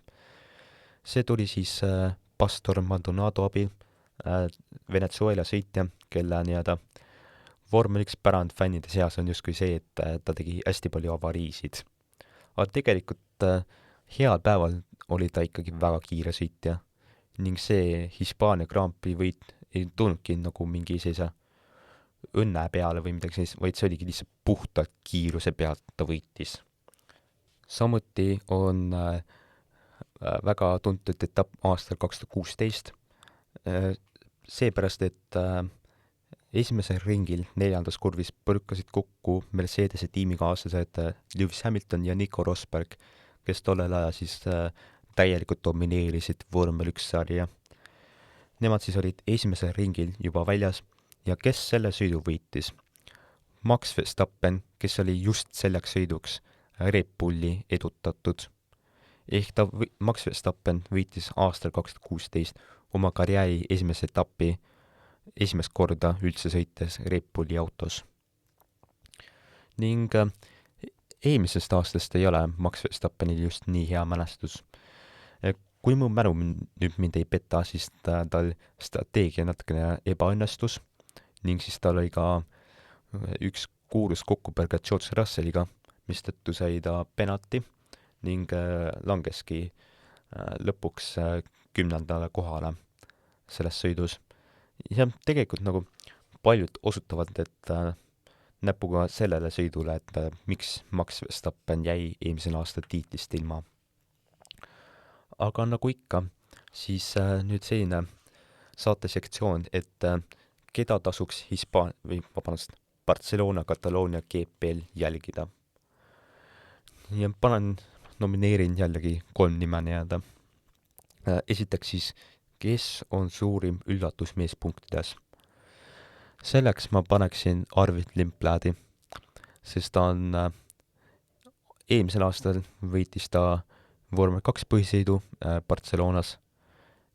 See tuli siis Pastor Maldonado abil, Venezuela sõitja, kelle nii-öelda vormel 1 pärand fännide seas on justkui see, et ta tegi hästi palju avariisid. Aga tegelikult heal päeval oli ta ikkagi väga kiire sõitja ning see Hispaania Grand Prix võit ei tulnudki nagu mingi sellise õnne peale või midagi sellist, vaid see oligi lihtsalt puhtalt kiiruse pealt ta võitis. Samuti on väga tuntud etapp aastal 2016, seepärast, et esimesel ringil 4. kurvis põrkasid kokku Mercedese tiimikaaslased Lewis Hamilton ja Nico Rosberg, kes tollel ajal siis täielikult domineerisid vormel 1 sarja. Nemad siis olid esimesel ringil juba väljas ja kes selle sõidu võitis? Max Verstappen, kes oli just selleks sõiduks Red Bulli edutatud. Ehk Max Verstappen võitis aastal 2016 oma karjääri esimese etappi esimest korda üldse sõites Red Bulli autos. Ning eelmisest aastast ei ole Max Verstappenil just nii hea mälestus. Kui mu mälu nüüd mind ei peta, siis tal strateegia natukene ebaõnnestus ning siis tal oli ka üks kuulus kokkupõrge George Russelliga, mistõttu sai ta penalti ning langeski lõpuks 10. kohale selles sõidus. Ja tegelikult nagu paljud osutavad, et näpuga sellele sõidule, et miks Max Verstappen jäi eelmisel aastal tiitlist ilma. Aga nagu ikka, siis nüüd selline saatesektsioon, et keda tasuks Barcelona-Kataloonia GP-l jälgida. ja nomineerin jällegi 3 nime nii-öelda. Esiteks siis, kes on suurim üllatusmees punktides? Selleks ma paneksin Arvid Lindblädi, sest ta on eelmisel aastal võitis ta vormel 2 põhisõidu Barcelonas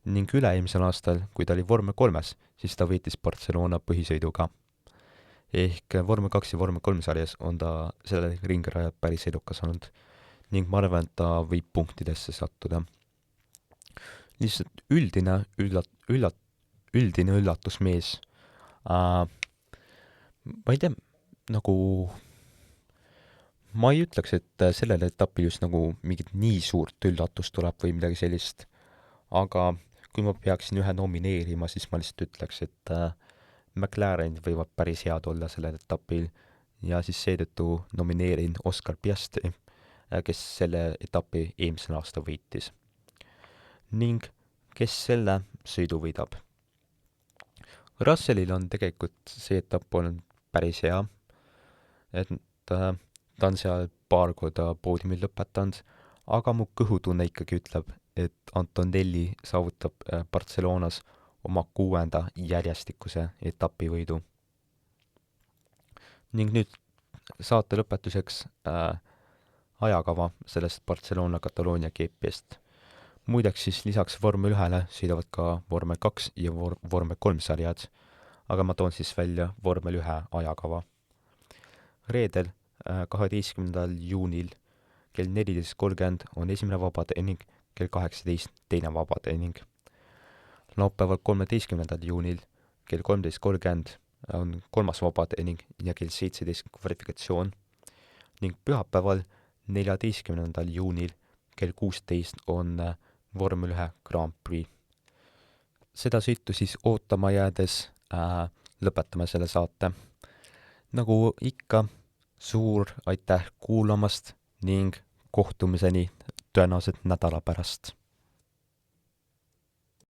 ning üle-eelmisel aastal, kui ta oli vormel 3-s, siis ta võitis Barcelona põhisõidu ka. Ehk vormel 2 ja vormel 3 sarjas on ta selle ringrajal päris edukas olnud ning ma arvan, et ta võib punktidesse sattuda. Lihtsalt üldine üllatusmees. Ma ei tea, nagu ma ei ütleks, et sellel etapil just nagu mingit nii suurt üllatust tuleb või midagi sellist, aga kui ma peaksin ühe nomineerima, siis ma lihtsalt ütleks, et McLaren võivad päris head olla sellel etapil ja siis seetõttu nomineerin Oscar Piastri, kes selle etapi eelmisel aastal võitis. Ning kes selle sõidu võidab? Russellil on tegelikult see etapp olnud päris hea, et ta on seal paar korda poodiumil lõpetanud, aga mu kõhutunne ikkagi ütleb, et Antonelli saavutab Barcelonas oma 6. järjestikuse etapivõidu. Ning nüüd saate lõpetuseks ajakava sellest Barcelona-Kataloonia GP-st. Muideks siis lisaks vormel 1-le sõidavad ka vormel 2 ja vormel 3 sarjad, aga ma toon siis välja vormel 1 ajakava. Reedel 12. juunil kell 14.30 on esimene vabateening, kell 18 teine vabateening. Laupäeval 13. juunil kell 13.30 on kolmas vabateening ja kell 17 kvalifikatsioon ning pühapäeval 14. juunil kell 16 on vormel 1 Grand Prix. Seda sõitu siis ootama jäädes lõpetame selle saate. Nagu ikka, suur aitäh kuulamast ning kohtumiseni tõenäoliselt nädala pärast.